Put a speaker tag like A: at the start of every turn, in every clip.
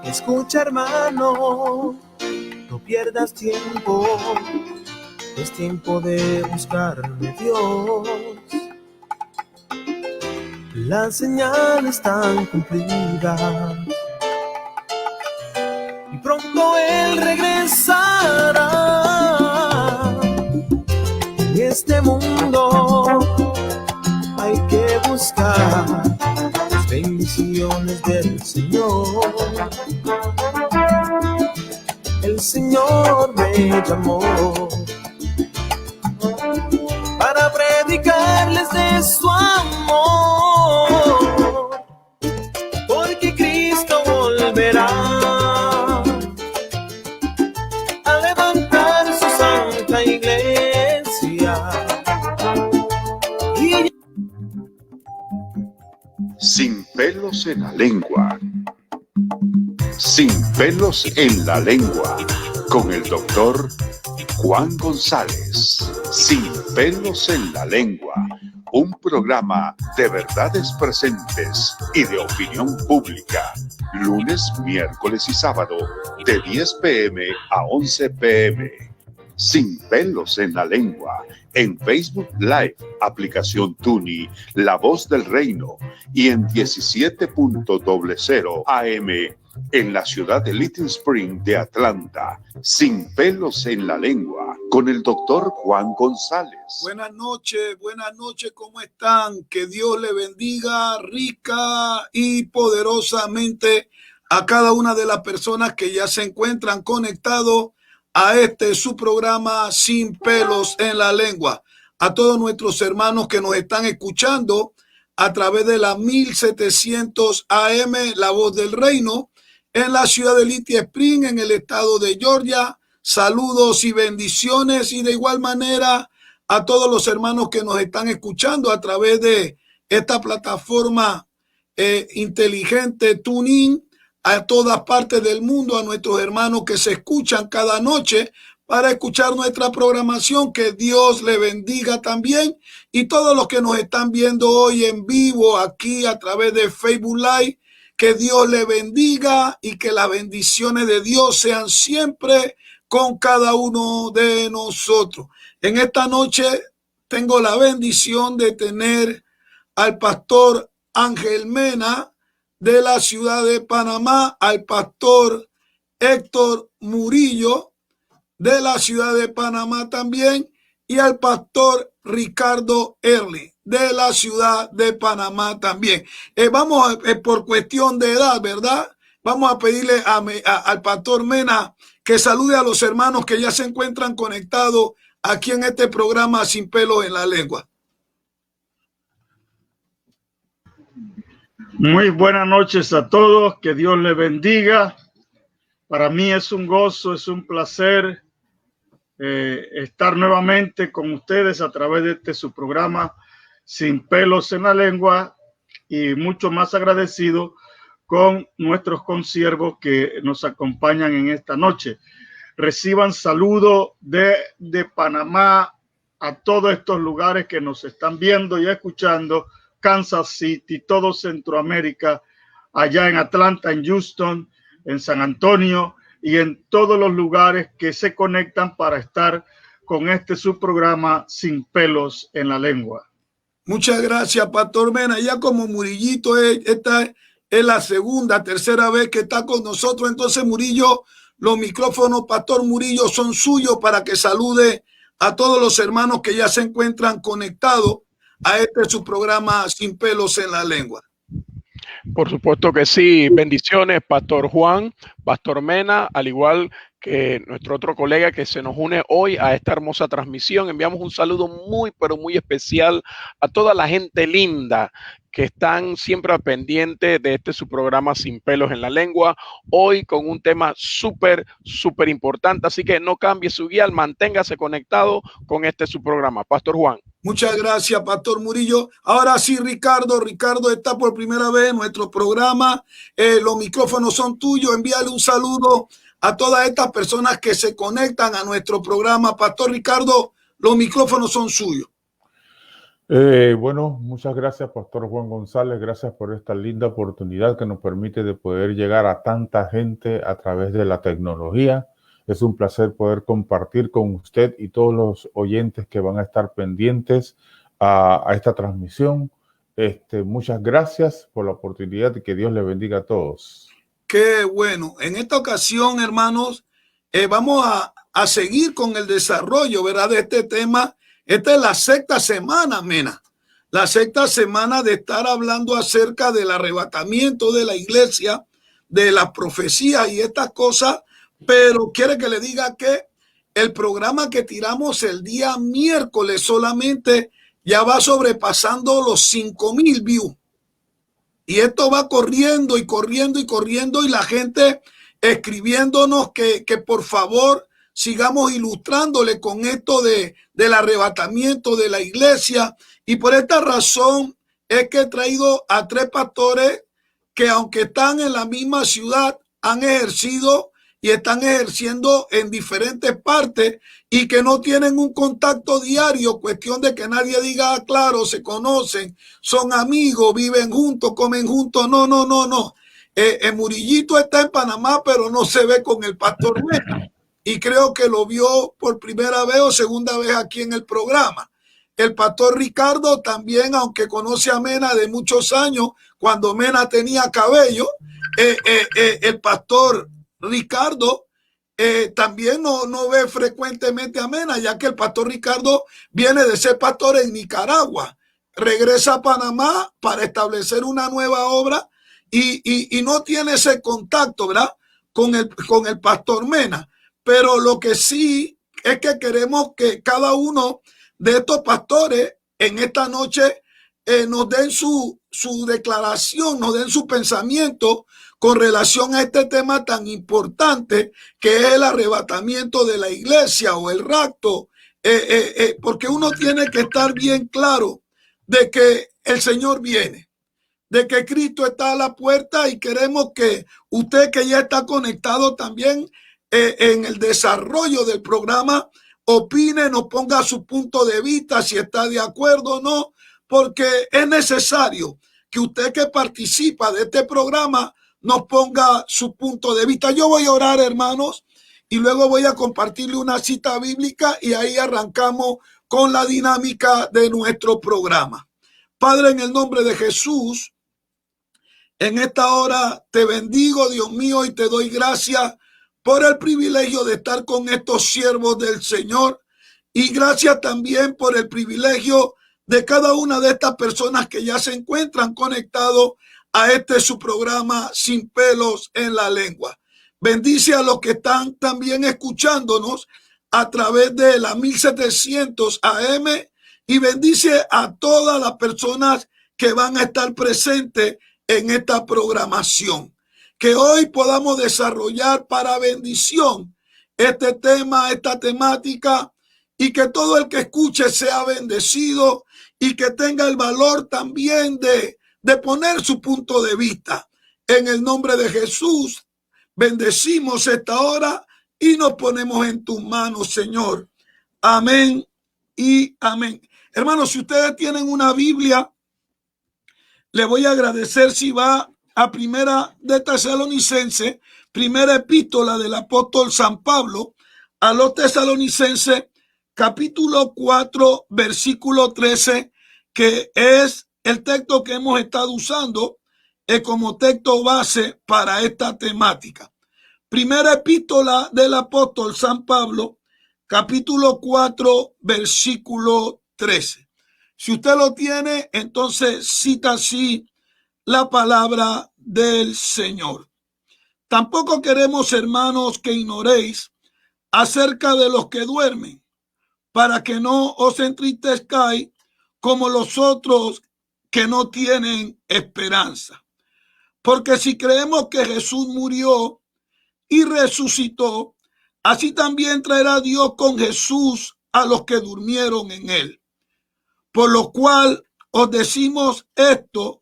A: Escucha, hermano, no pierdas tiempo, es tiempo de buscarme Dios. Las señales están cumplidas y pronto Él regresará. En este mundo hay que buscar las bendiciones del Señor. El Señor me llamó para predicarles de su amor, porque Cristo volverá a levantar su santa iglesia.
B: Sin pelos en la lengua. Sin pelos en la lengua. Con el doctor Juan González. Sin pelos en la lengua. Un programa de verdades presentes y de opinión pública. Lunes, miércoles y sábado de 10 p.m. a 11 p.m. Sin pelos en la lengua. En Facebook Live, aplicación Tuni, La Voz del Reino, y en 17.00 AM en la ciudad de Little Spring de Atlanta. Sin pelos en la lengua, con el doctor Juan González.
C: Buenas noches, ¿cómo están? Que Dios le bendiga rica y poderosamente a cada una de las personas que ya se encuentran conectados a su programa Sin pelos en la lengua. A todos nuestros hermanos que nos están escuchando a través de la 1700 AM, La Voz del Reino, en la ciudad de Little Spring, en el estado de Georgia. Saludos y bendiciones, y de igual manera a todos los hermanos que nos están escuchando a través de esta plataforma inteligente TuneIn, a todas partes del mundo, a nuestros hermanos que se escuchan cada noche para escuchar nuestra programación. Que Dios le bendiga también, y todos los que nos están viendo hoy en vivo aquí a través de Facebook Live, que Dios le bendiga y que las bendiciones de Dios sean siempre con cada uno de nosotros. En esta noche tengo la bendición de tener al pastor Ángel Mena de la ciudad de Panamá, al pastor Héctor Murillo de la ciudad de Panamá también, y al pastor Ricardo Early de la ciudad de Panamá también. Vamos por cuestión de edad, ¿verdad? Vamos a pedirle al pastor Mena que salude a los hermanos que ya se encuentran conectados aquí en este programa Sin pelos en la lengua.
D: Muy buenas noches a todos, que Dios les bendiga. Para mí es un gozo, es un placer estar nuevamente con ustedes a través de su programa Sin pelos en la lengua, y mucho más agradecido con nuestros consiervos que nos acompañan en esta noche. Reciban saludos de Panamá a todos estos lugares que nos están viendo y escuchando. Kansas City, todo Centroamérica, allá en Atlanta, en Houston, en San Antonio y en todos los lugares que se conectan para estar con su programa Sin pelos en la lengua.
C: Muchas gracias, pastor Mena. Ya como Murillito, esta es la tercera vez que está con nosotros. Entonces, Murillo, los micrófonos, pastor Murillo, son suyos para que salude a todos los hermanos que ya se encuentran conectados a su programa Sin pelos en la lengua.
E: Por supuesto que sí. Bendiciones, pastor Juan, pastor Mena, al igual que nuestro otro colega que se nos une hoy a esta hermosa transmisión. Enviamos un saludo muy, pero muy especial a toda la gente linda que están siempre pendientes de su programa Sin pelos en la lengua, hoy con un tema súper importante. Así que no cambie su guía, manténgase conectado con su programa. Pastor Juan.
C: Muchas gracias, pastor Murillo. Ahora sí, Ricardo está por primera vez en nuestro programa. Los micrófonos son tuyos. Envíale un saludo a todas estas personas que se conectan a nuestro programa. Pastor Ricardo, los micrófonos son suyos.
F: Bueno, muchas gracias, Pastor Juan González. Gracias por esta linda oportunidad que nos permite de poder llegar a tanta gente a través de la tecnología. Es un placer poder compartir con usted y todos los oyentes que van a estar pendientes a esta transmisión. Muchas gracias por la oportunidad y que Dios le bendiga a todos.
C: Qué bueno. En esta ocasión, hermanos, vamos a seguir con el desarrollo, ¿verdad?, de este tema. Esta es la sexta semana, Mena. La sexta semana de estar hablando acerca del arrebatamiento de la iglesia, de las profecías y estas cosas. Pero quiere que le diga que el programa que tiramos el día miércoles solamente ya va sobrepasando los 5,000 views. Y esto va corriendo y corriendo y corriendo, y la gente escribiéndonos que por favor sigamos ilustrándole con esto del arrebatamiento de la iglesia. Y por esta razón es que he traído a 3 pastores que, aunque están en la misma ciudad, han ejercido y están ejerciendo en diferentes partes y que no tienen un contacto diario, cuestión de que nadie diga, ah, claro, se conocen, son amigos, viven juntos, comen juntos. No, no, no, no. Murillito está en Panamá, pero no se ve con el pastor Mena. Y creo que lo vio por primera vez o segunda vez aquí en el programa. El pastor Ricardo también, aunque conoce a Mena de muchos años, cuando Mena tenía cabello, el pastor Ricardo también no ve frecuentemente a Mena, ya que el pastor Ricardo viene de ser pastor en Nicaragua, regresa a Panamá para establecer una nueva obra y no tiene ese contacto, ¿verdad?, con el pastor Mena. Pero lo que sí es que queremos que cada uno de estos pastores en esta noche nos den su declaración, nos den su pensamiento con relación a este tema tan importante que es el arrebatamiento de la iglesia o el rapto, porque uno tiene que estar bien claro de que el Señor viene, de que Cristo está a la puerta, y queremos que usted, que ya está conectado también en el desarrollo del programa, opine, nos ponga su punto de vista, si está de acuerdo o no, porque es necesario que usted que participa de este programa nos ponga su punto de vista. Yo voy a orar, hermanos, y luego voy a compartirle una cita bíblica y ahí arrancamos con la dinámica de nuestro programa. Padre, en el nombre de Jesús, en esta hora te bendigo, Dios mío, y te doy gracias por el privilegio de estar con estos siervos del Señor, y gracias también por el privilegio de cada una de estas personas que ya se encuentran conectados a su programa Sin Pelos en la Lengua. Bendice a los que están también escuchándonos a través de la 1700 AM, y bendice a todas las personas que van a estar presentes en esta programación. Que hoy podamos desarrollar para bendición este tema, esta temática, y que todo el que escuche sea bendecido y que tenga el valor también de poner su punto de vista. En el nombre de Jesús, bendecimos esta hora y nos ponemos en tus manos, Señor. Amén y amén. Hermanos, si ustedes tienen una Biblia, le voy a agradecer si va a Primera de Tesalonicenses, primera epístola del apóstol San Pablo a los Tesalonicenses, capítulo 4, versículo 13, que es el texto que hemos estado usando como texto base para esta temática. Primera epístola del apóstol San Pablo, capítulo 4, versículo 13. Si usted lo tiene, entonces cita así la palabra del Señor. Tampoco queremos, hermanos, que ignoréis acerca de los que duermen, para que no os entristezcáis como los otros que no tienen esperanza. Porque si creemos que Jesús murió y resucitó, así también traerá Dios con Jesús a los que durmieron en él. Por lo cual os decimos esto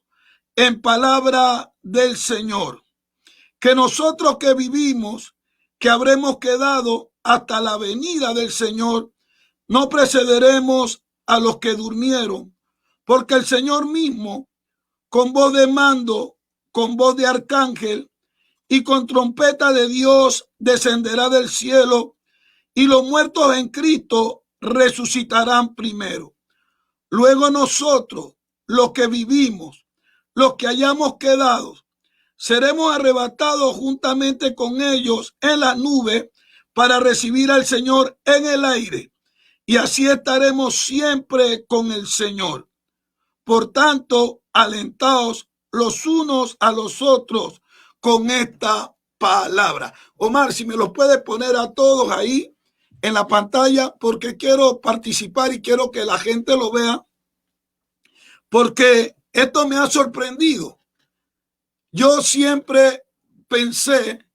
C: en palabra del Señor, que nosotros que vivimos, que habremos quedado hasta la venida del Señor, no precederemos a los que durmieron, porque el Señor mismo, con voz de mando, con voz de arcángel y con trompeta de Dios, descenderá del cielo, y los muertos en Cristo resucitarán primero. Luego nosotros, los que vivimos, los que hayamos quedado, seremos arrebatados juntamente con ellos en la nube para recibir al Señor en el aire, y así estaremos siempre con el Señor. Por tanto, alentaos los unos a los otros con esta palabra. Omar, si me los puedes poner a todos ahí en la pantalla, porque quiero participar y quiero que la gente lo vea, porque esto me ha sorprendido. Yo siempre pensé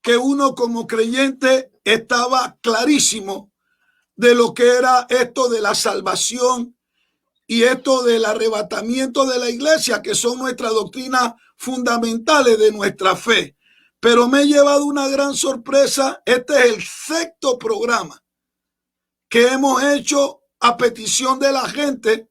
C: que uno como creyente estaba clarísimo de lo que era esto de la salvación y esto del arrebatamiento de la iglesia, que son nuestras doctrinas fundamentales de nuestra fe. Pero me he llevado una gran sorpresa. Este es el sexto programa que hemos hecho a petición de la gente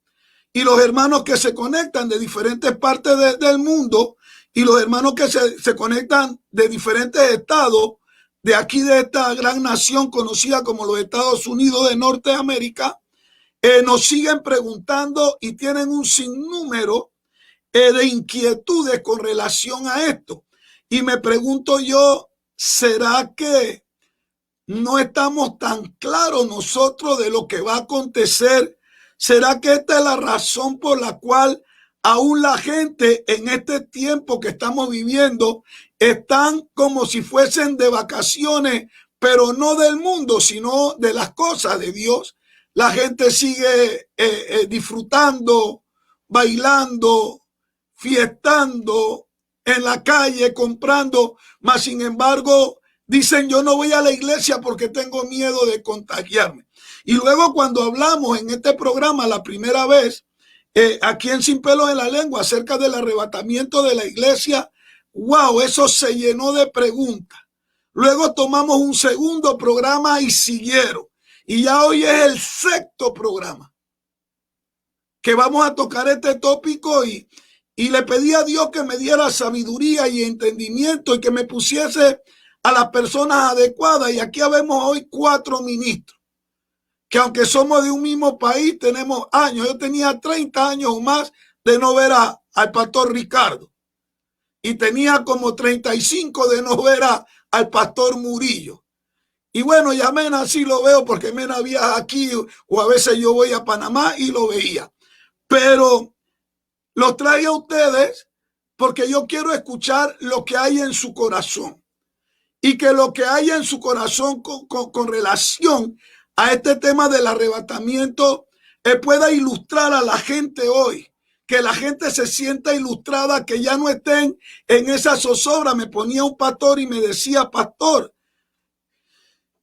C: y los hermanos que se conectan de diferentes partes del mundo y los hermanos que se conectan de diferentes estados de aquí, de esta gran nación conocida como los Estados Unidos de Norteamérica, nos siguen preguntando y tienen un sinnúmero de inquietudes con relación a esto. Y me pregunto yo, ¿será que no estamos tan claros nosotros de lo que va a acontecer? ¿Será que esta es la razón por la cual aún la gente en este tiempo que estamos viviendo están como si fuesen de vacaciones, pero no del mundo, sino de las cosas de Dios? La gente sigue disfrutando, bailando, fiestando en la calle, comprando, mas sin embargo dicen: yo no voy a la iglesia porque tengo miedo de contagiarme. Y luego, cuando hablamos en este programa la primera vez, aquí en Sin Pelos en la Lengua, acerca del arrebatamiento de la iglesia, wow, eso se llenó de preguntas. Luego tomamos un segundo programa y siguieron. Y ya hoy es el sexto programa que vamos a tocar este tópico, y le pedí a Dios que me diera sabiduría y entendimiento y que me pusiese a las personas adecuadas. Y aquí vemos hoy 4 ministros que, aunque somos de un mismo país, tenemos años. Yo tenía 30 años o más de no ver al pastor Ricardo, y tenía como 35 de no ver al pastor Murillo. Y bueno, ya Mena sí lo veo porque Mena viaja aquí, o a veces yo voy a Panamá y lo veía. Pero los traigo a ustedes porque yo quiero escuchar lo que hay en su corazón, y que lo que hay en su corazón con relación a este tema del arrebatamiento pueda ilustrar a la gente hoy, que la gente se sienta ilustrada, que ya no estén en esa zozobra. Me ponía un pastor y me decía: pastor,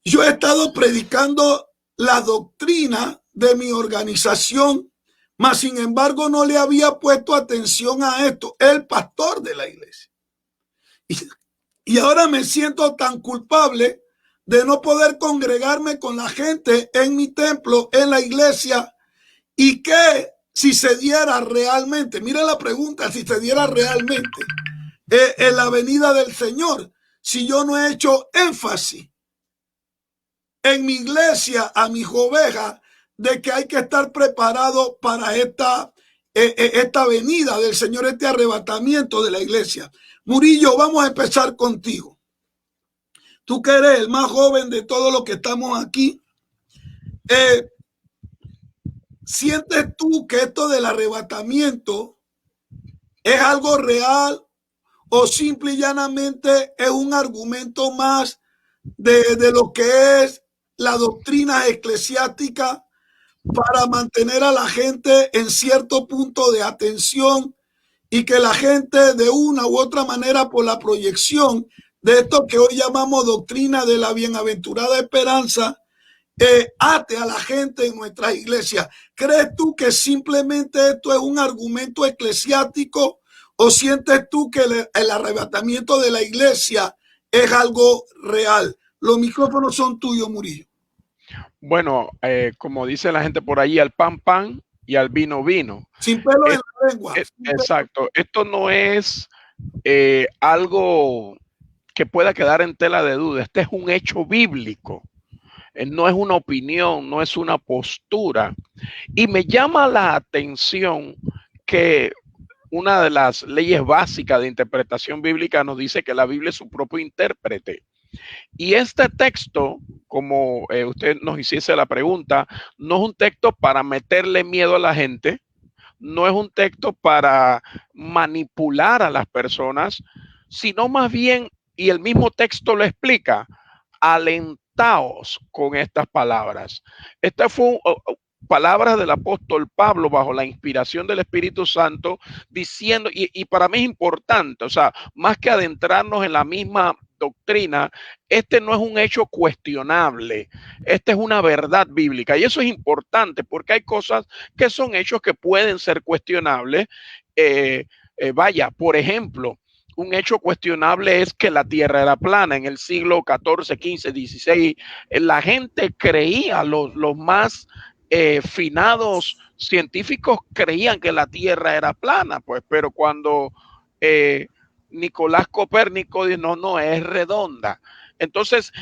C: yo he estado predicando la doctrina de mi organización, mas sin embargo no le había puesto atención a esto, el pastor de la iglesia. Y ahora me siento tan culpable de no poder congregarme con la gente en mi templo, en la iglesia, y que si se diera realmente, mira la pregunta, si se diera realmente en la venida del Señor, si yo no he hecho énfasis en mi iglesia, a mis ovejas, de que hay que estar preparado para esta venida del Señor, este arrebatamiento de la iglesia. Murillo, vamos a empezar contigo. Tú que eres el más joven de todos los que estamos aquí, ¿sientes tú que esto del arrebatamiento es algo real, o simple y llanamente es un argumento más de lo que es la doctrina eclesiástica para mantener a la gente en cierto punto de atención, y que la gente de una u otra manera, por la proyección de esto que hoy llamamos doctrina de la bienaventurada esperanza, ate a la gente en nuestras iglesias? ¿Crees tú que simplemente esto es un argumento eclesiástico, o sientes tú que el arrebatamiento de la iglesia es algo real? Los micrófonos son tuyos, Murillo.
E: Bueno, como dice la gente por ahí, al pan pan y al vino vino.
C: Sin pelo en la lengua.
E: Exacto. Esto no es algo que pueda quedar en tela de duda. Este es un hecho bíblico. No es una opinión, no es una postura. Y me llama la atención que una de las leyes básicas de interpretación bíblica nos dice que la Biblia es su propio intérprete. Y este texto, como usted nos hiciese la pregunta, no es un texto para meterle miedo a la gente, no es un texto para manipular a las personas, sino más bien, y el mismo texto lo explica, alentaos con estas palabras. Esta fue palabras del apóstol Pablo bajo la inspiración del Espíritu Santo diciendo, y para mí es importante, o sea, más que adentrarnos en la misma doctrina, este no es un hecho cuestionable, este es una verdad bíblica y eso es importante porque hay cosas que son hechos que pueden ser cuestionables. Vaya, por ejemplo, un hecho cuestionable es que la tierra era plana. En el siglo XIV, XV, XVI, la gente creía, los más finados científicos creían que la tierra era plana, pues, pero cuando Nicolás Copérnico dijo, no, es redonda. Entonces,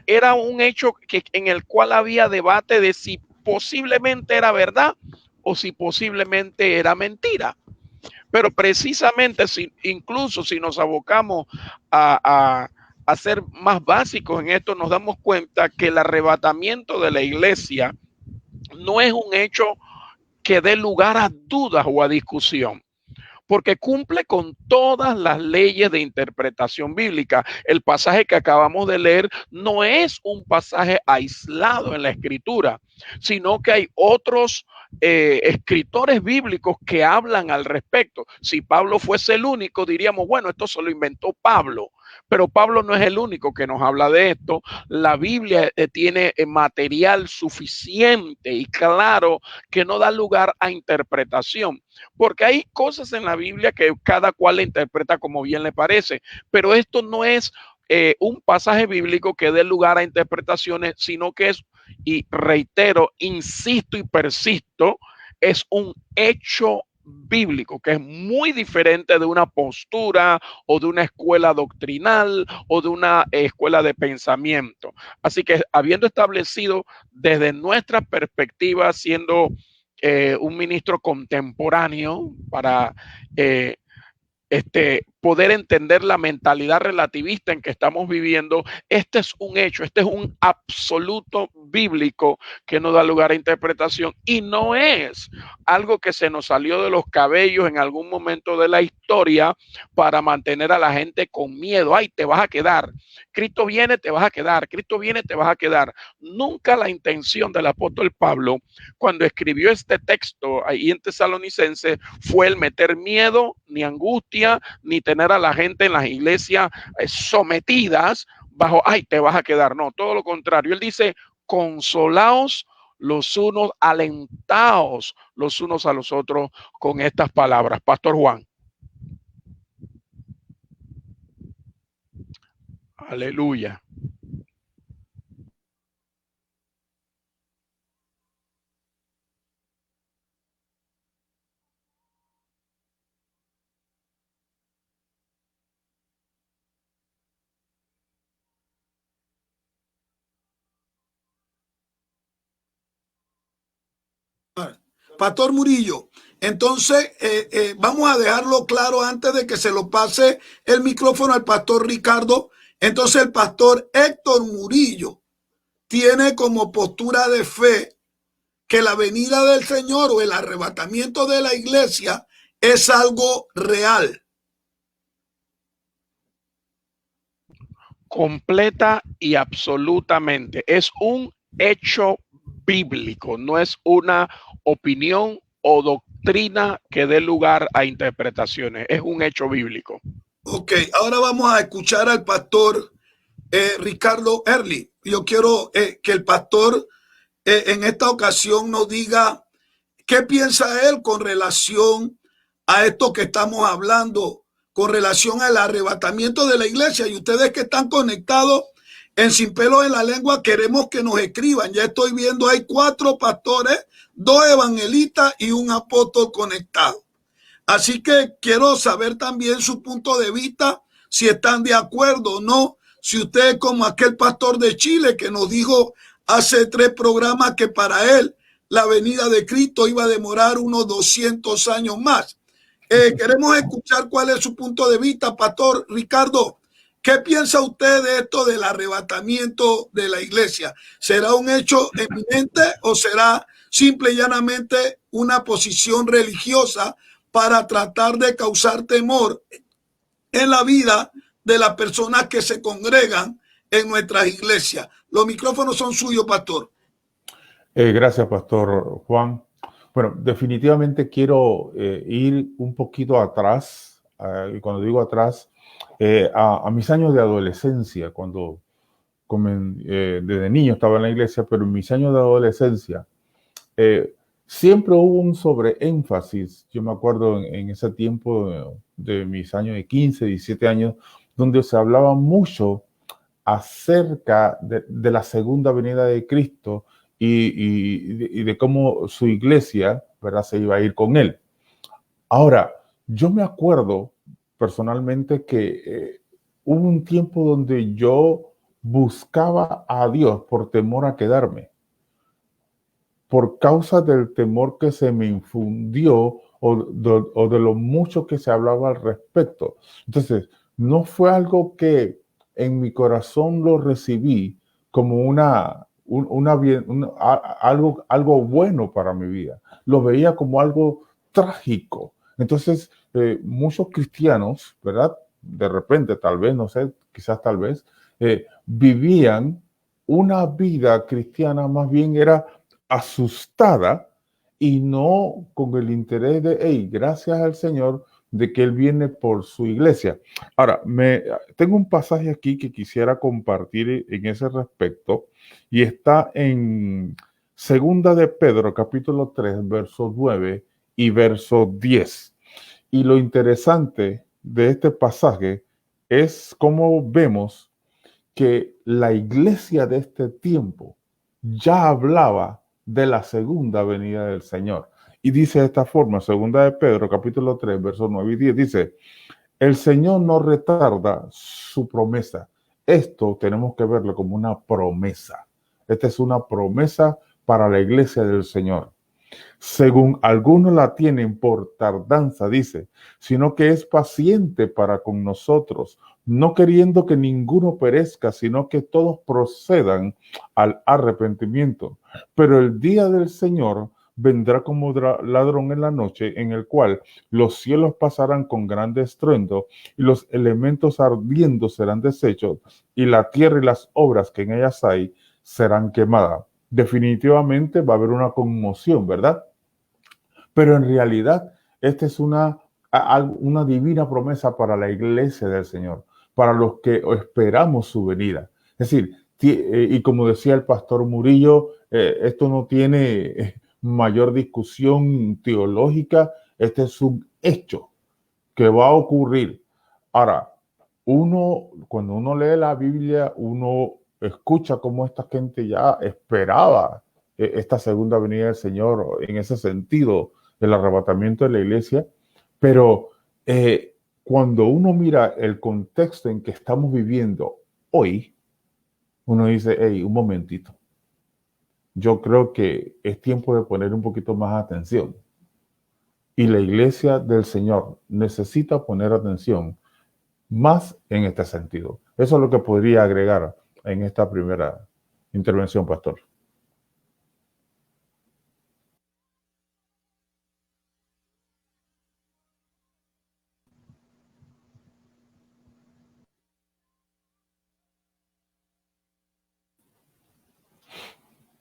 E: era un hecho en el cual había debate de si posiblemente era verdad o si posiblemente era mentira. Pero precisamente, incluso si nos abocamos a ser más básicos en esto, nos damos cuenta que el arrebatamiento de la iglesia no es un hecho que dé lugar a dudas o a discusión, porque cumple con todas las leyes de interpretación bíblica. El pasaje que acabamos de leer no es un pasaje aislado en la escritura, sino que hay otros escritores bíblicos que hablan al respecto. Si Pablo fuese el único, diríamos, bueno, esto se lo inventó Pablo. Pero Pablo no es el único que nos habla de esto. La Biblia tiene material suficiente y claro que no da lugar a interpretación, porque hay cosas en la Biblia que cada cual la interpreta como bien le parece, pero esto no es un pasaje bíblico que dé lugar a interpretaciones, sino que es, y reitero, insisto y persisto, es un hecho bíblico, que es muy diferente de una postura o de una escuela doctrinal o de una escuela de pensamiento. Así que habiendo establecido desde nuestra perspectiva, siendo un ministro contemporáneo para poder entender la mentalidad relativista en que estamos viviendo, este es un hecho, este es un absoluto bíblico que no da lugar a interpretación y no es algo que se nos salió de los cabellos en algún momento de la historia para mantener a la gente con miedo. Ay, te vas a quedar. Cristo viene, te vas a quedar. Cristo viene, te vas a quedar. Nunca la intención del apóstol Pablo cuando escribió este texto ahí en Tesalonicense fue el meter miedo, ni angustia, ni tener a la gente en las iglesias sometidas bajo, ay, te vas a quedar. No, todo lo contrario. Él dice, consolaos los unos, alentaos los unos a los otros con estas palabras. Pastor Juan. Aleluya.
C: Pastor Murillo, entonces vamos a dejarlo claro antes de que se lo pase el micrófono al pastor Ricardo. Entonces el pastor Héctor Murillo tiene como postura de fe que la venida del Señor o el arrebatamiento de la iglesia es algo real.
E: Completa y absolutamente. Es un hecho bíblico, no es una opinión o doctrina que dé lugar a interpretaciones, es un hecho bíblico.
C: Ok, ahora vamos a escuchar al pastor Ricardo Early. Yo quiero que el pastor en esta ocasión nos diga qué piensa él con relación a esto que estamos hablando, con relación al arrebatamiento de la iglesia. Y ustedes que están conectados, En Sin Pelos en la Lengua queremos que nos escriban. Ya estoy viendo, hay 4 pastores, 2 evangelistas y un apóstol conectado. Así que quiero saber también su punto de vista, si están de acuerdo o no. Si usted, como aquel pastor de Chile que nos dijo hace 3 programas que para él la venida de Cristo iba a demorar unos 200 años más. Queremos escuchar cuál es su punto de vista, Pastor Ricardo. ¿Qué piensa usted de esto del arrebatamiento de la iglesia? ¿Será un hecho eminente o será simple y llanamente una posición religiosa para tratar de causar temor en la vida de las personas que se congregan en nuestras iglesias? Los micrófonos son suyos, pastor.
F: Gracias, Pastor Juan. Bueno, definitivamente quiero ir un poquito atrás, y cuando digo atrás, a mis años de adolescencia, cuando desde niño estaba en la iglesia, pero en mis años de adolescencia siempre hubo un sobreénfasis. Yo me acuerdo en ese tiempo de mis años de 15, 17 años, donde se hablaba mucho acerca de la segunda venida de Cristo y de cómo su iglesia, ¿verdad?, se iba a ir con él. Ahora, yo me acuerdo personalmente que hubo un tiempo donde yo buscaba a Dios por temor a quedarme, por causa del temor que se me infundió o de lo mucho que se hablaba al respecto. Entonces, no fue algo que en mi corazón lo recibí como algo bueno para mi vida. Lo veía como algo trágico. Entonces, muchos cristianos, ¿verdad?, de repente, tal vez, no sé, quizás tal vez, vivían una vida cristiana, más bien era asustada y no con el interés de, hey, gracias al Señor de que Él viene por su iglesia. Ahora, tengo un pasaje aquí que quisiera compartir en ese respecto y está en Segunda de Pedro, capítulo 3, verso 9 y verso 10. Y lo interesante de este pasaje es cómo vemos que la iglesia de este tiempo ya hablaba de la segunda venida del Señor. Y dice de esta forma, Segunda de Pedro, capítulo 3, versos 9 y 10, dice, el Señor no retarda su promesa. Esto tenemos que verlo como una promesa. Esta es una promesa para la iglesia del Señor. Según algunos la tienen por tardanza, dice, sino que es paciente para con nosotros, no queriendo que ninguno perezca, sino que todos procedan al arrepentimiento. Pero el día del Señor vendrá como ladrón en la noche, en el cual los cielos pasarán con grande estruendo, y los elementos ardiendo serán deshechos, y la tierra y las obras que en ellas hay serán quemadas. Definitivamente va a haber una conmoción, ¿verdad? Pero en realidad, esta es una divina promesa para la iglesia del Señor, para los que esperamos su venida. Es decir, y como decía el pastor Murillo, esto no tiene mayor discusión teológica, este es un hecho que va a ocurrir. Ahora, cuando uno lee la Biblia, uno escucha cómo esta gente ya esperaba esta segunda venida del Señor en ese sentido, el arrebatamiento de la iglesia, pero cuando uno mira el contexto en que estamos viviendo hoy, uno dice, hey, un momentito, yo creo que es tiempo de poner un poquito más atención. Y la iglesia del Señor necesita poner atención más en este sentido. Eso es lo que podría agregar en esta primera intervención, pastor.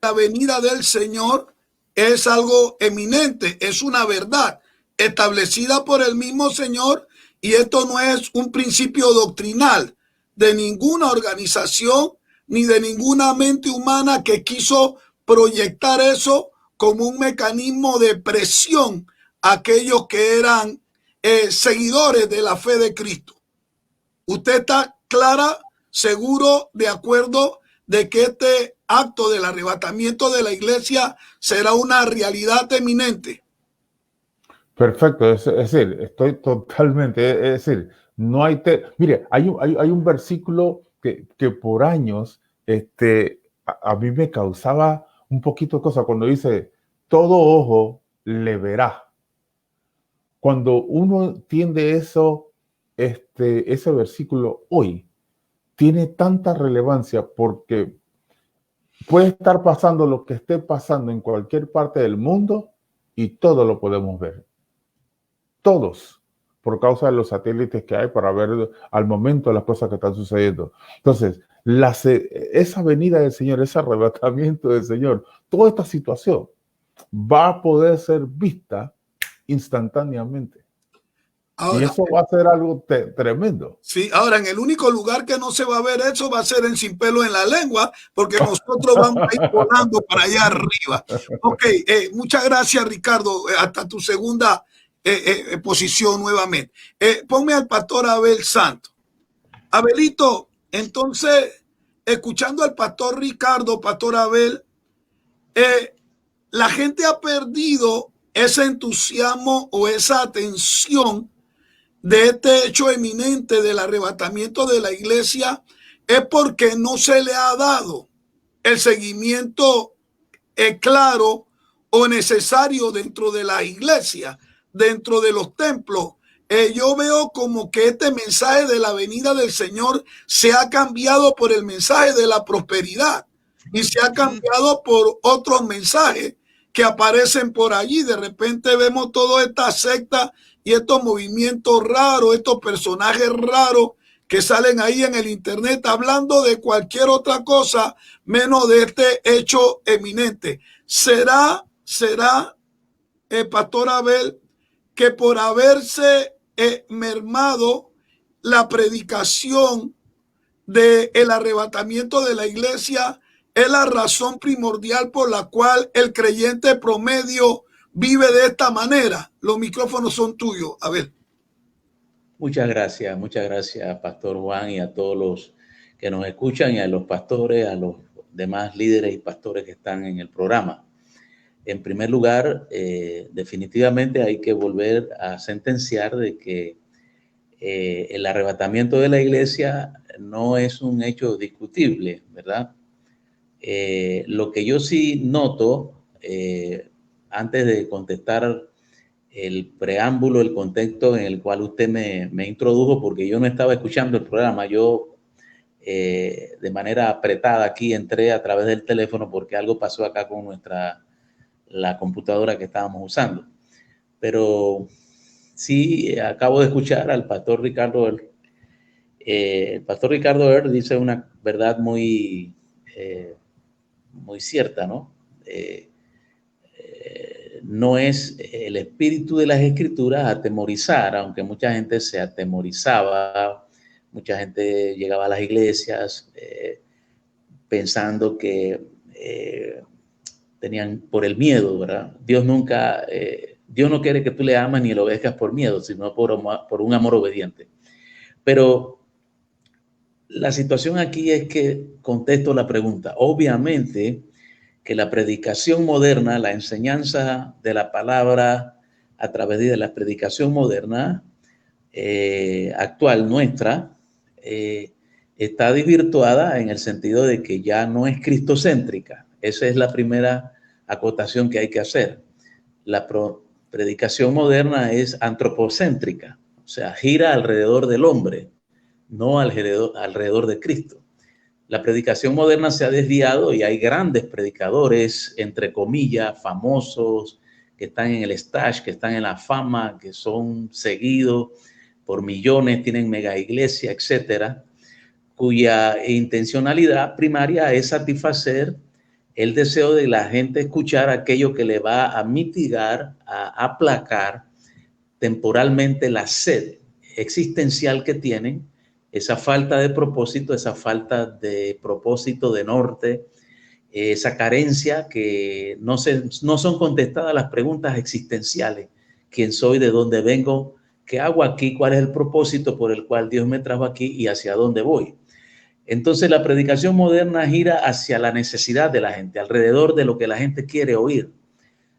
C: La venida del Señor es algo eminente, es una verdad establecida por el mismo Señor, y esto no es un principio doctrinal de ninguna organización ni de ninguna mente humana que quiso proyectar eso como un mecanismo de presión a aquellos que eran seguidores de la fe de Cristo. ¿Usted está clara seguro, de acuerdo, de que este acto del arrebatamiento de la iglesia será una realidad eminente.
F: Perfecto, es decir, estoy totalmente, es decir, no hay, mire, hay un versículo que por años a mí me causaba un poquito de cosa cuando dice, todo ojo le verá. Cuando uno entiende eso, ese versículo hoy tiene tanta relevancia porque puede estar pasando lo que esté pasando en cualquier parte del mundo y todo lo podemos ver. Todos, por causa de los satélites que hay para ver al momento las cosas que están sucediendo. Entonces, esa venida del Señor, ese arrebatamiento del Señor, toda esta situación va a poder ser vista instantáneamente. Ahora, y eso va a ser algo tremendo.
C: Sí, ahora en el único lugar que no se va a ver eso va a ser en Sin Pelo en la Lengua, porque nosotros vamos a ir volando para allá arriba. Ok, muchas gracias, Ricardo. Hasta tu segunda posición nuevamente. Ponme al pastor Abel Santo. Abelito, entonces, escuchando al pastor Ricardo, pastor Abel, la gente ha perdido ese entusiasmo o esa atención de este hecho eminente del arrebatamiento de la iglesia, es porque no se le ha dado el seguimiento claro o necesario dentro de la iglesia, dentro de los templos. Yo veo como que este mensaje de la venida del Señor se ha cambiado por el mensaje de la prosperidad y se ha cambiado por otros mensajes que aparecen por allí. De repente vemos toda esta secta y estos movimientos raros, estos personajes raros que salen ahí en el internet hablando de cualquier otra cosa menos de este hecho eminente. ¿Será, pastor Abel, que por haberse mermado la predicación del arrebatamiento de la iglesia es la razón primordial por la cual el creyente promedio vive de esta manera? Los micrófonos son tuyos, Abel.
G: Muchas gracias, Pastor Juan, y a todos los que nos escuchan, y a los pastores, a los demás líderes y pastores que están en el programa. En primer lugar, definitivamente hay que volver a sentenciar de que el arrebatamiento de la iglesia no es un hecho discutible, ¿verdad? Lo que yo sí noto, antes de contestar el preámbulo, el contexto en el cual usted me introdujo, porque yo no estaba escuchando el programa, yo de manera apretada aquí entré a través del teléfono porque algo pasó acá con la computadora que estábamos usando. Pero sí, acabo de escuchar al pastor Ricardo Earl. El pastor Ricardo Earl dice una verdad muy cierta, ¿no? No es el espíritu de las escrituras atemorizar, aunque mucha gente se atemorizaba, mucha gente llegaba a las iglesias pensando que tenían por el miedo, ¿verdad? Dios no quiere que tú le amas ni lo obedezcas por miedo, sino por un amor obediente. Pero la situación aquí es que contesto la pregunta. Obviamente que la predicación moderna, la enseñanza de la palabra a través de la predicación moderna actual nuestra, está desvirtuada en el sentido de que ya no es cristocéntrica. Esa es la primera acotación que hay que hacer. La predicación moderna es antropocéntrica, o sea, gira alrededor del hombre, no alrededor de Cristo. La predicación moderna se ha desviado y hay grandes predicadores, entre comillas, famosos, que están en el stage, que están en la fama, que son seguidos por millones, tienen mega iglesia, etcétera, cuya intencionalidad primaria es satisfacer el deseo de la gente escuchar aquello que le va a mitigar, a aplacar temporalmente la sed existencial que tienen, esa falta de propósito, de norte, esa carencia que no son contestadas las preguntas existenciales. ¿Quién soy? ¿De dónde vengo? ¿Qué hago aquí? ¿Cuál es el propósito por el cual Dios me trajo aquí y hacia dónde voy? Entonces la predicación moderna gira hacia la necesidad de la gente, alrededor de lo que la gente quiere oír.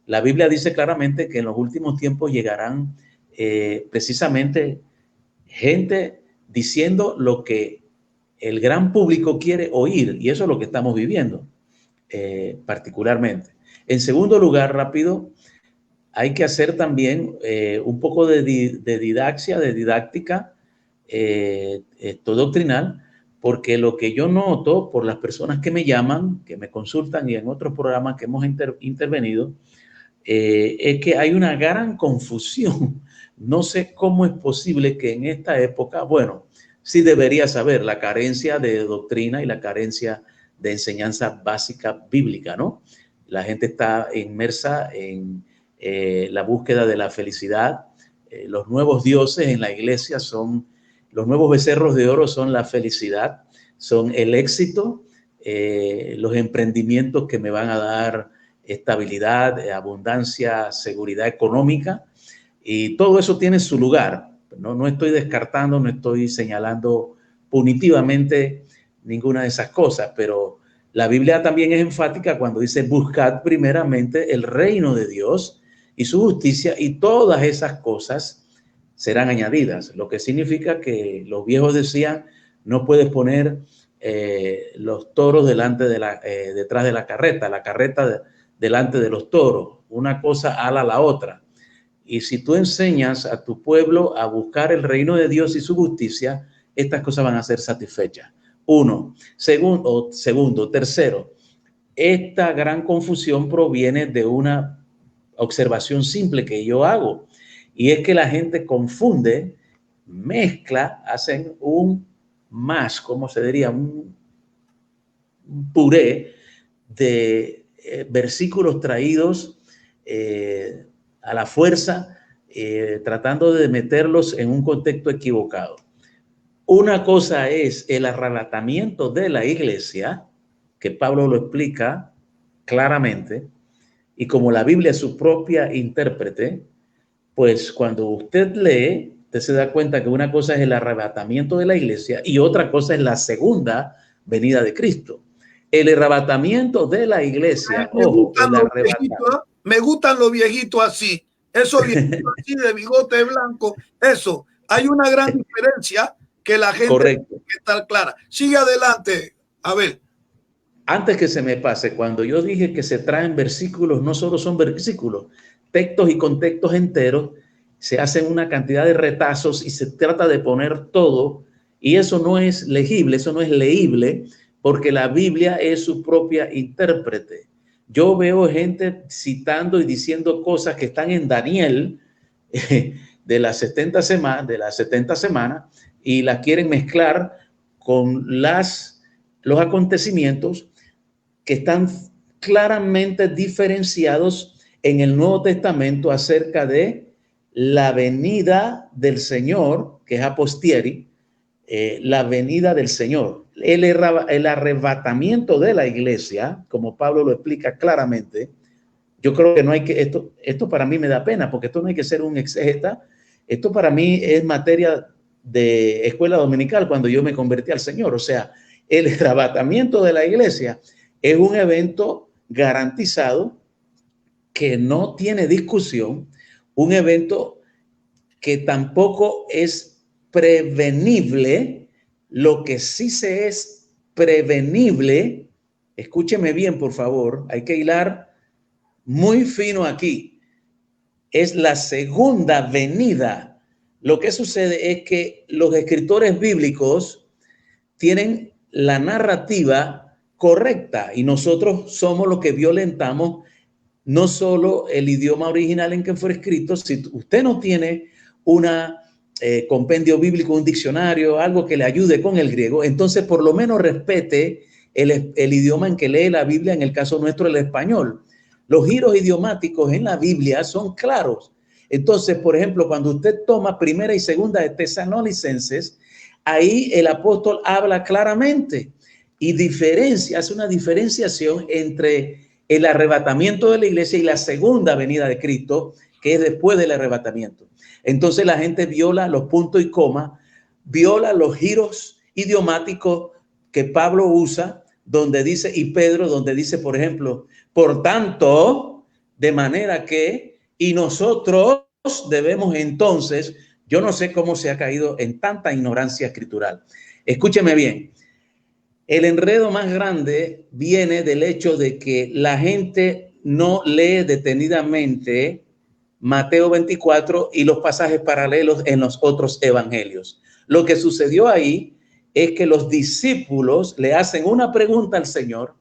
G: La Biblia dice claramente que en los últimos tiempos llegarán precisamente gente diciendo lo que el gran público quiere oír, y eso es lo que estamos viviendo particularmente. En segundo lugar, rápido, hay que hacer también un poco de didáctica doctrinal, porque lo que yo noto por las personas que me llaman, que me consultan y en otros programas que hemos intervenido, es que hay una gran confusión. No sé cómo es posible que en esta época, bueno, sí debería saber la carencia de doctrina y la carencia de enseñanza básica bíblica, ¿no? La gente está inmersa en la búsqueda de la felicidad. Los nuevos dioses en la iglesia son, los nuevos becerros de oro son la felicidad, son el éxito, los emprendimientos que me van a dar estabilidad, abundancia, seguridad económica, y todo eso tiene su lugar. No estoy descartando, no estoy señalando punitivamente ninguna de esas cosas, pero la Biblia también es enfática cuando dice: buscad primeramente el reino de Dios y su justicia, y todas esas cosas serán añadidas. Lo que significa que los viejos decían: no puedes poner los toros detrás de la carreta delante de los toros. Una cosa ala la otra. Y si tú enseñas a tu pueblo a buscar el reino de Dios y su justicia, estas cosas van a ser satisfechas. Uno. Segundo. Tercero, esta gran confusión proviene de una observación simple que yo hago, y es que la gente confunde, mezcla, hacen un mash, ¿cómo se diría? Un puré de versículos traídos a la fuerza, tratando de meterlos en un contexto equivocado. Una cosa es el arrebatamiento de la iglesia, que Pablo lo explica claramente, y como la Biblia es su propia intérprete, pues cuando usted lee, usted se da cuenta que una cosa es el arrebatamiento de la iglesia y otra cosa es la segunda venida de Cristo. El arrebatamiento de la iglesia,
C: me gustan los viejitos así, esos viejitos así de bigote blanco, eso. Hay una gran diferencia que la gente tiene que estar clara. Sigue adelante, a ver.
G: Antes que se me pase, cuando yo dije que se traen versículos, no solo son versículos, textos y contextos enteros, se hacen una cantidad de retazos y se trata de poner todo, y eso no es legible, eso no es leíble, porque la Biblia es su propia intérprete. Yo veo gente citando y diciendo cosas que están en Daniel de las 70 semanas, y las quieren mezclar con los acontecimientos que están claramente diferenciados en el Nuevo Testamento acerca de la venida del Señor, que es a postieri, la venida del Señor. El arrebatamiento de la iglesia, como Pablo lo explica claramente. Yo creo que no hay que, esto para mí me da pena, porque esto no hay que ser un exégeta. Esto para mí es materia de escuela dominical cuando yo me convertí al Señor. O sea, el arrebatamiento de la iglesia es un evento garantizado que no tiene discusión, un evento que tampoco es prevenible. Lo que sí se es prevenible, escúcheme bien, por favor, hay que hilar muy fino aquí, es la segunda venida. Lo que sucede es que los escritores bíblicos tienen la narrativa correcta y nosotros somos los que violentamos no solo el idioma original en que fue escrito. Si usted no tiene una compendio bíblico, un diccionario, algo que le ayude con el griego, entonces por lo menos respete el idioma en que lee la Biblia, en el caso nuestro el español. Los giros idiomáticos en la Biblia son claros. Entonces, por ejemplo, cuando usted toma primera y segunda de Tesalonicenses, ahí el apóstol habla claramente y hace una diferenciación entre el arrebatamiento de la iglesia y la segunda venida de Cristo, que es después del arrebatamiento. Entonces la gente viola los puntos y comas, viola los giros idiomáticos que Pablo usa, donde dice, y Pedro, donde dice, por ejemplo, por tanto, de manera que, y nosotros debemos entonces, yo no sé cómo se ha caído en tanta ignorancia escritural. Escúcheme bien. El enredo más grande viene del hecho de que la gente no lee detenidamente Mateo 24 y los pasajes paralelos en los otros evangelios. Lo que sucedió ahí es que los discípulos le hacen una pregunta al Señor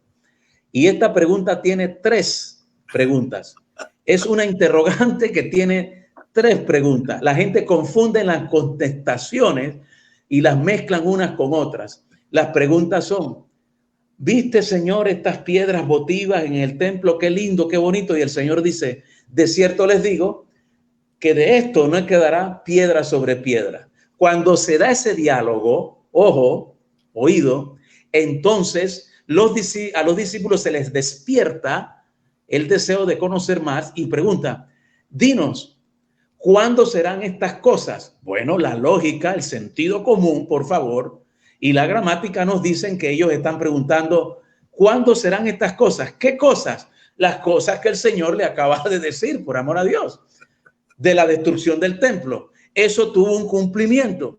G: y esta pregunta tiene 3 preguntas. Es una interrogante que tiene 3 preguntas. La gente confunde las contestaciones y las mezclan unas con otras. Las preguntas son: ¿viste, Señor, estas piedras votivas en el templo? Qué lindo, qué bonito. Y el Señor dice: de cierto les digo que de esto no quedará piedra sobre piedra. Cuando se da ese diálogo, ojo, oído, entonces a los discípulos se les despierta el deseo de conocer más y pregunta: dinos, ¿cuándo serán estas cosas? Bueno, la lógica, el sentido común, por favor, y la gramática nos dicen que ellos están preguntando: ¿cuándo serán estas cosas? ¿Qué cosas? Las cosas que el Señor le acaba de decir, por amor a Dios, de la destrucción del templo. Eso tuvo un cumplimiento.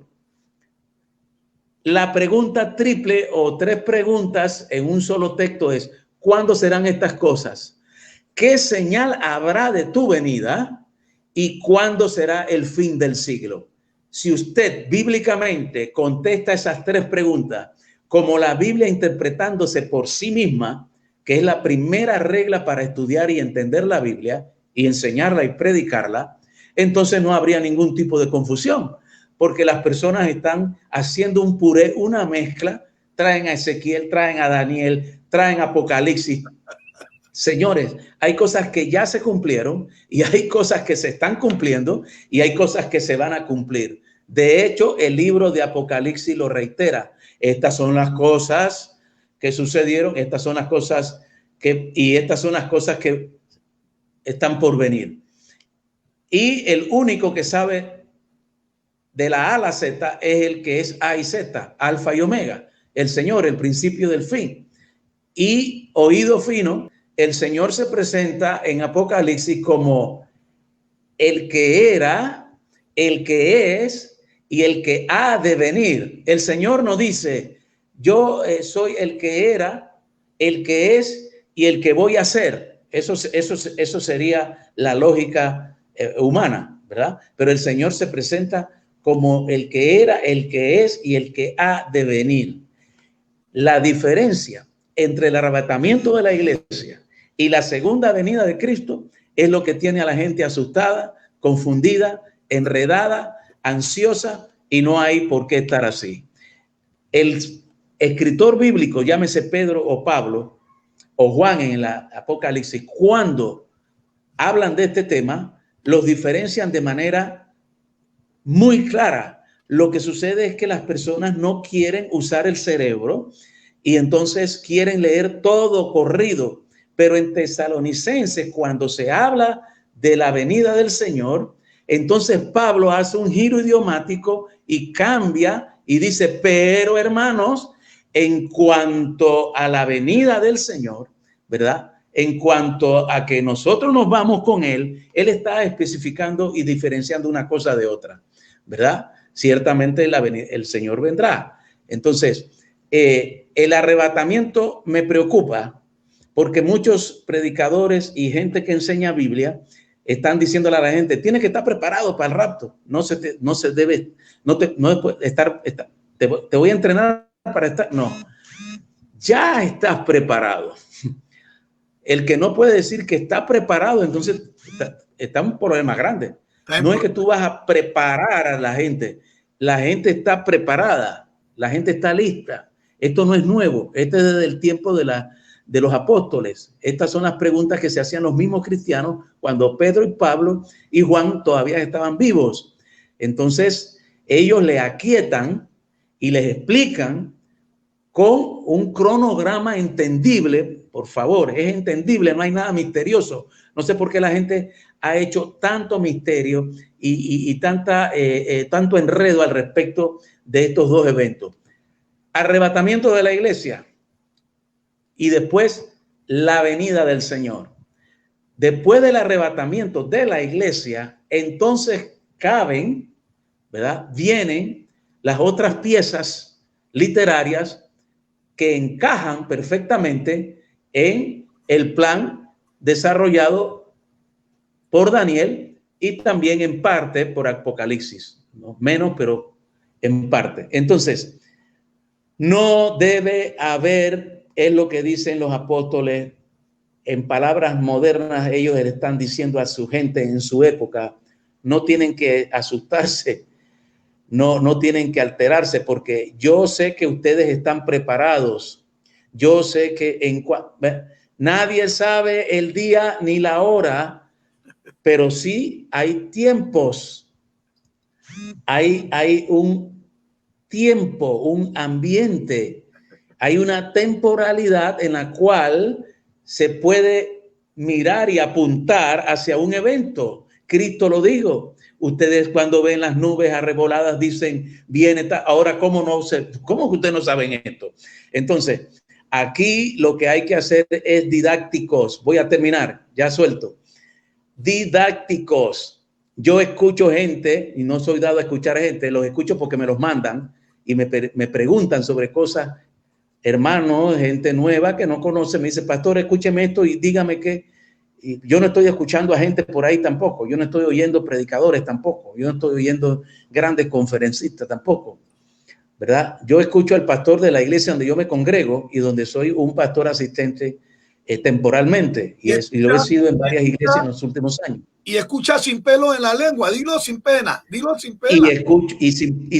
G: La pregunta triple o 3 preguntas en un solo texto es: ¿cuándo serán estas cosas? ¿Qué señal habrá de tu venida? ¿Y cuándo será el fin del siglo? Si usted bíblicamente contesta esas 3 preguntas como la Biblia interpretándose por sí misma, que es la primera regla para estudiar y entender la Biblia y enseñarla y predicarla, entonces no habría ningún tipo de confusión, porque las personas están haciendo un puré, una mezcla, traen a Ezequiel, traen a Daniel, traen Apocalipsis. Señores, hay cosas que ya se cumplieron y hay cosas que se están cumpliendo y hay cosas que se van a cumplir. De hecho, el libro de Apocalipsis lo reitera. Estas son las cosas que sucedieron, estas son las cosas y estas son las cosas que están por venir. Y el único que sabe de la A a la Z es el que es A y Z, alfa y omega, el Señor, el principio del fin. Y oído fino, el Señor se presenta en Apocalipsis como el que era, el que es y el que ha de venir. El Señor no dice: yo soy el que era, el que es y el que voy a ser. Eso sería la lógica humana, ¿verdad? Pero el Señor se presenta como el que era, el que es y el que ha de venir. La diferencia entre el arrebatamiento de la iglesia y la segunda venida de Cristo es lo que tiene a la gente asustada, confundida, enredada, ansiosa, y no hay por qué estar así. El escritor bíblico, llámese Pedro o Pablo o Juan en la Apocalipsis, cuando hablan de este tema, los diferencian de manera muy clara. Lo que sucede es que las personas no quieren usar el cerebro y entonces quieren leer todo corrido. Pero en Tesalonicenses, cuando se habla de la venida del Señor, entonces Pablo hace un giro idiomático y cambia y dice: pero hermanos, en cuanto a la venida del Señor, ¿verdad? En cuanto a que nosotros nos vamos con él, él está especificando y diferenciando una cosa de otra, ¿verdad? Ciertamente el Señor vendrá. Entonces, el arrebatamiento me preocupa porque muchos predicadores y gente que enseña Biblia están diciéndole a la gente: tiene que estar preparado para el rapto. Te voy a entrenar para estar. No, ya estás preparado. El que no puede decir que está preparado, entonces está un problema grande. No es que tú vas a preparar a la gente. La gente está preparada. La gente está lista. Esto no es nuevo. Este es desde el tiempo de los apóstoles. Estas son las preguntas que se hacían los mismos cristianos cuando Pedro y Pablo y Juan todavía estaban vivos. Entonces, ellos le aquietan y les explican con un cronograma entendible. Por favor, es entendible, no hay nada misterioso. No sé por qué la gente ha hecho tanto misterio y tanto enredo al respecto de estos dos eventos. arrebatamiento de la iglesia y después la venida del Señor. Después del arrebatamiento de la iglesia, entonces caben, ¿verdad? Vienen las otras piezas literarias que encajan perfectamente en el plan desarrollado por Daniel y también en parte por Apocalipsis, ¿no? Menos, pero en parte. Entonces, no debe haber, es lo que dicen los apóstoles, en palabras modernas, ellos le están diciendo a su gente en su época, no tienen que asustarse, no tienen que alterarse, porque yo sé que ustedes están preparados. Yo sé que nadie sabe el día ni la hora, pero sí hay tiempos. Hay un tiempo, un ambiente, hay una temporalidad en la cual se puede mirar y apuntar hacia un evento. Cristo lo dijo. Ustedes cuando ven las nubes arreboladas dicen, viene, ahora ¿cómo que ustedes no saben esto? Entonces, aquí lo que hay que hacer es didácticos. Voy a terminar, ya suelto. Didácticos. Yo escucho gente, y no soy dado a escuchar gente, los escucho porque me los mandan y me preguntan sobre cosas. Hermanos, gente nueva que no conoce, me dice, pastor, escúcheme esto y dígame qué. Y yo no estoy escuchando a gente por ahí tampoco. Yo no estoy oyendo predicadores tampoco. Yo no estoy oyendo grandes conferencistas tampoco, ¿verdad? Yo escucho al pastor de la iglesia donde yo me congrego y donde soy un pastor asistente temporalmente. Y lo he sido en varias iglesias en los últimos años.
C: Y escucha sin pelos en la lengua, dilo sin pena, dilo sin pena.
G: Y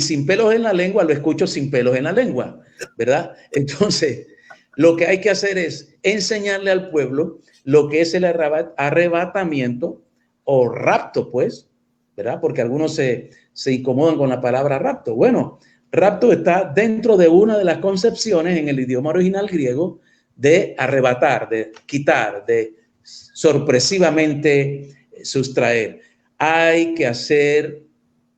G: sin pelos en la lengua, lo escucho sin pelos en la lengua, ¿verdad? Entonces, lo que hay que hacer es enseñarle al pueblo lo que es el arrebatamiento o rapto, pues, ¿verdad? Porque algunos se incomodan con la palabra rapto. Bueno, rapto está dentro de una de las concepciones en el idioma original griego de arrebatar, de quitar, de sorpresivamente sustraer. Hay que hacer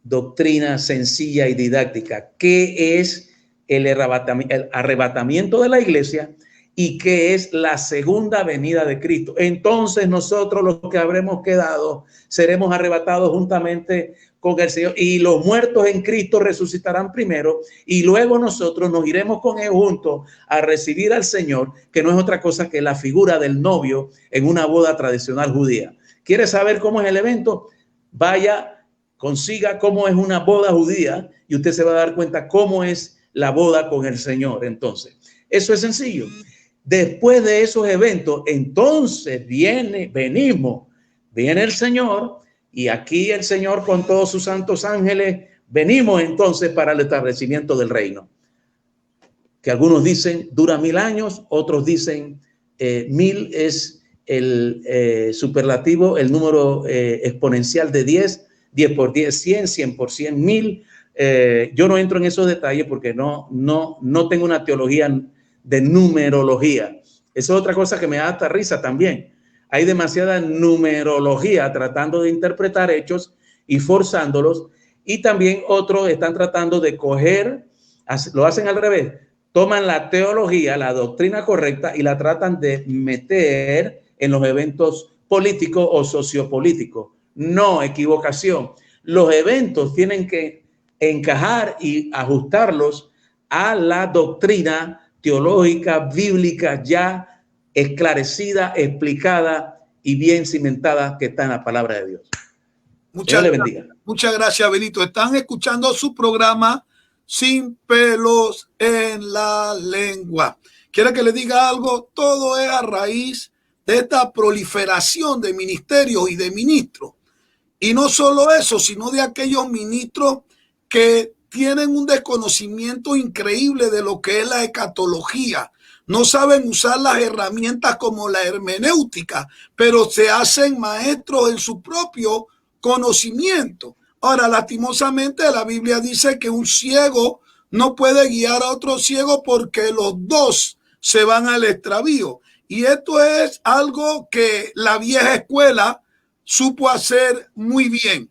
G: doctrina sencilla y didáctica. ¿Qué es el arrebatamiento de la iglesia y qué es la segunda venida de Cristo? Entonces nosotros los que habremos quedado seremos arrebatados juntamente con el Señor y los muertos en Cristo resucitarán primero y luego nosotros nos iremos con él juntos a recibir al Señor, que no es otra cosa que la figura del novio en una boda tradicional judía. ¿Quiere saber cómo es el evento? Vaya, consiga cómo es una boda judía y usted se va a dar cuenta cómo es la boda con el Señor. Entonces, eso es sencillo. Después de esos eventos, entonces viene el Señor y aquí el Señor con todos sus santos ángeles, venimos entonces para el establecimiento del reino. Que algunos dicen dura 1000 años, otros dicen 1000 es el superlativo, el número exponencial de 10 por 10, 100, 100 por 100, 1000. Yo no entro en esos detalles porque no tengo una teología de numerología. Eso es otra cosa que me da hasta risa también. Hay demasiada numerología tratando de interpretar hechos y forzándolos. Y también otros están tratando de coger, lo hacen al revés. Toman la teología, la doctrina correcta y la tratan de meter en los eventos políticos o sociopolíticos. No, equivocación. Los eventos tienen que encajar y ajustarlos a la doctrina teológica, bíblica, ya esclarecida, explicada y bien cimentada que está en la palabra de Dios.
C: Muchas gracias, Benito. Están escuchando su programa Sin Pelos en la Lengua. ¿Quiere que le diga algo? Todo es a raíz de esta proliferación de ministerios y de ministros. Y no solo eso, sino de aquellos ministros que tienen un desconocimiento increíble de lo que es la escatología. No saben usar las herramientas como la hermenéutica, pero se hacen maestros en su propio conocimiento. Ahora, lastimosamente, la Biblia dice que un ciego no puede guiar a otro ciego porque los dos se van al extravío. Y esto es algo que la vieja escuela supo hacer muy bien.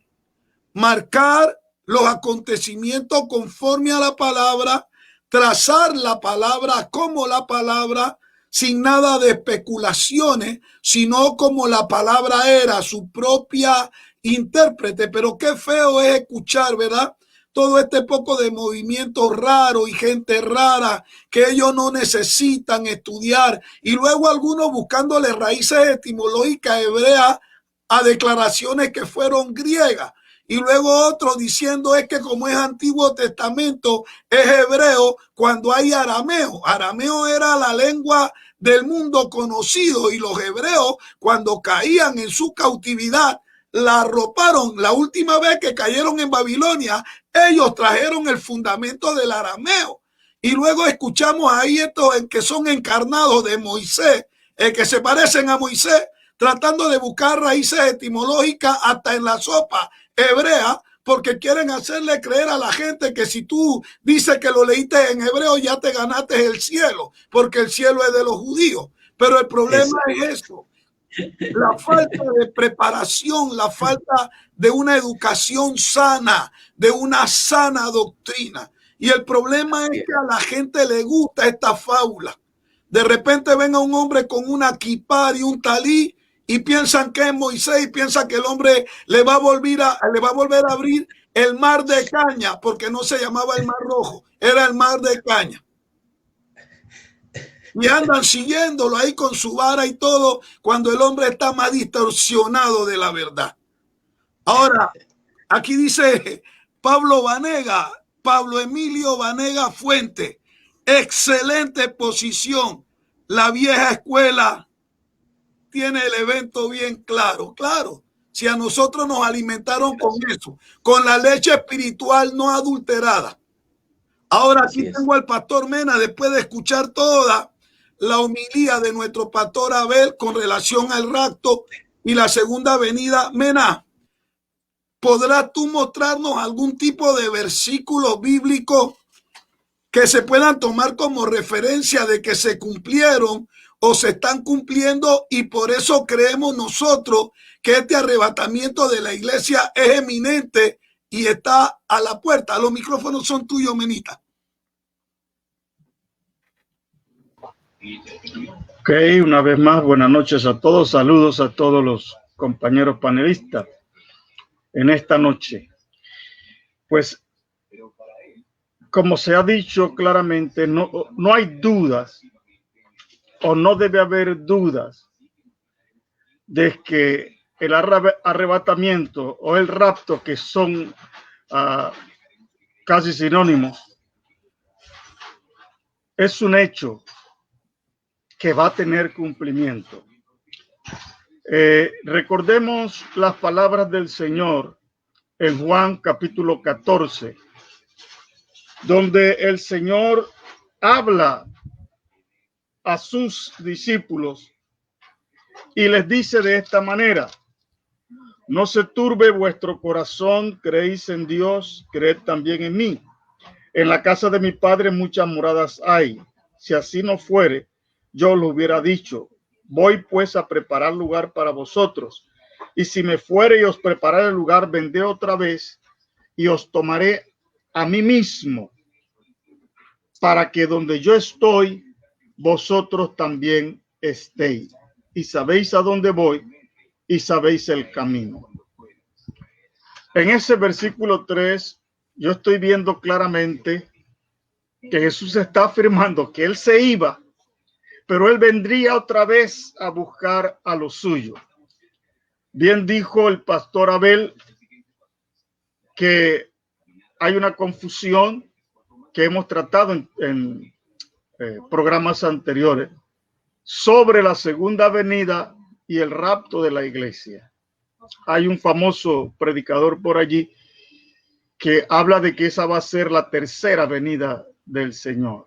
C: Marcar los acontecimientos conforme a la palabra, trazar la palabra como la palabra, sin nada de especulaciones, sino como la palabra era, su propia intérprete. Pero qué feo es escuchar, ¿verdad? Todo este poco de movimientos raros y gente rara que ellos no necesitan estudiar, y luego algunos buscándole raíces etimológicas hebreas a declaraciones que fueron griegas, y luego otros diciendo es que como es Antiguo Testamento es hebreo cuando hay arameo. Arameo era la lengua del mundo conocido, y los hebreos cuando caían en su cautividad la arroparon. La última vez que cayeron en Babilonia, ellos trajeron el fundamento del arameo. Y luego escuchamos ahí estos que son encarnados de Moisés, que se parecen a Moisés, tratando de buscar raíces etimológicas hasta en la sopa hebrea, porque quieren hacerle creer a la gente que si tú dices que lo leíste en hebreo ya te ganaste el cielo, porque el cielo es de los judíos. Pero el problema es eso. La falta de preparación, la falta de una educación sana, de una sana doctrina. Y el problema es que a la gente le gusta esta fábula. De repente ven a un hombre con una kipá y un talí y piensan que es Moisés, y piensan que el hombre le va a volver a abrir el mar de caña, porque no se llamaba el mar rojo, era el mar de caña. Y andan siguiéndolo ahí con su vara y todo, cuando el hombre está más distorsionado de la verdad. Ahora, aquí dice Pablo Emilio Vanega Fuente, excelente posición. La vieja escuela tiene el evento bien claro. Claro, si a nosotros nos alimentaron con eso, con la leche espiritual no adulterada. Ahora aquí tengo al pastor Mena, después de escuchar toda la homilía de nuestro pastor Abel con relación al rapto y la segunda venida. Mena, ¿podrás tú mostrarnos algún tipo de versículo bíblico que se puedan tomar como referencia de que se cumplieron o se están cumpliendo, y por eso creemos nosotros que este arrebatamiento de la iglesia es eminente y está a la puerta? Los micrófonos son tuyos, Menita.
D: Ok, una vez más, buenas noches a todos. Saludos a todos los compañeros panelistas en esta noche. Pues, como se ha dicho claramente, no hay dudas, o no debe haber dudas, de que el arrebatamiento o el rapto, que son casi sinónimos, es un hecho que va a tener cumplimiento. Recordemos las palabras del Señor en Juan capítulo 14, donde el Señor habla a sus discípulos y les dice de esta manera: no se turbe vuestro corazón, creéis en Dios, creed también en mí. En la casa de mi Padre muchas moradas hay. Si así no fuere, yo lo hubiera dicho. Voy pues a preparar lugar para vosotros. Y si me fuere y os prepararé el lugar, vendré otra vez y os tomaré a mí mismo, para que donde yo estoy, vosotros también estéis. Y sabéis a dónde voy y sabéis el camino. En ese versículo 3, yo estoy viendo claramente que Jesús está afirmando que él se iba, pero él vendría otra vez a buscar a los suyos. Bien dijo el pastor Abel que hay una confusión que hemos tratado en programas anteriores sobre la segunda venida y el rapto de la iglesia. Hay un famoso predicador por allí que habla de que esa va a ser la tercera venida del Señor.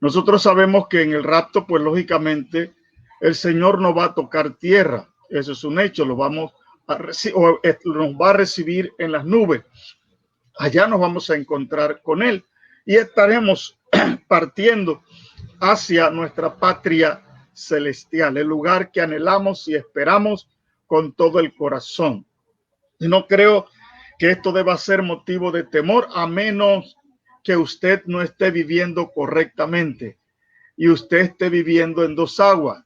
D: Nosotros sabemos que en el rapto, pues lógicamente, el Señor no va a tocar tierra. Eso es un hecho. Nos va a recibir en las nubes. Allá nos vamos a encontrar con Él y estaremos partiendo hacia nuestra patria celestial, el lugar que anhelamos y esperamos con todo el corazón. Y no creo que esto deba ser motivo de temor, a menos que usted no esté viviendo correctamente y usted esté viviendo en dos aguas,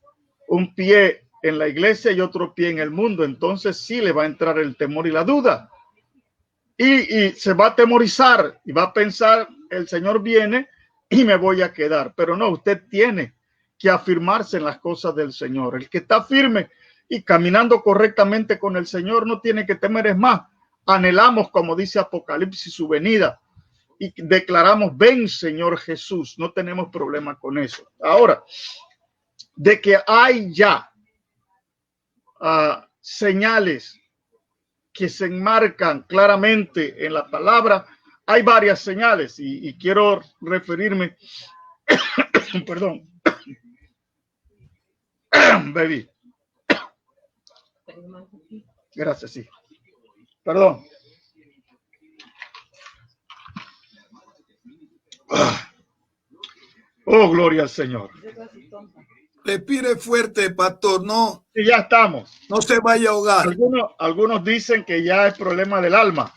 D: un pie en la iglesia y otro pie en el mundo. Entonces sí le va a entrar el temor y la duda y se va a atemorizar y va a pensar, el Señor viene y me voy a quedar. Pero no, usted tiene que afirmarse en las cosas del Señor. El que está firme y caminando correctamente con el Señor no tiene que temer. Es más, anhelamos, como dice Apocalipsis, su venida y declaramos: ven, Señor Jesús. No tenemos problema con eso. Ahora, de que hay ya señales que se enmarcan claramente en la palabra, hay varias señales y quiero referirme, perdón, baby. Gracias, sí. Perdón. Oh, gloria al Señor.
C: Respire fuerte, pastor, no,
D: Y ya estamos.
C: no se vaya a ahogar.
D: Algunos dicen que ya es problema del alma,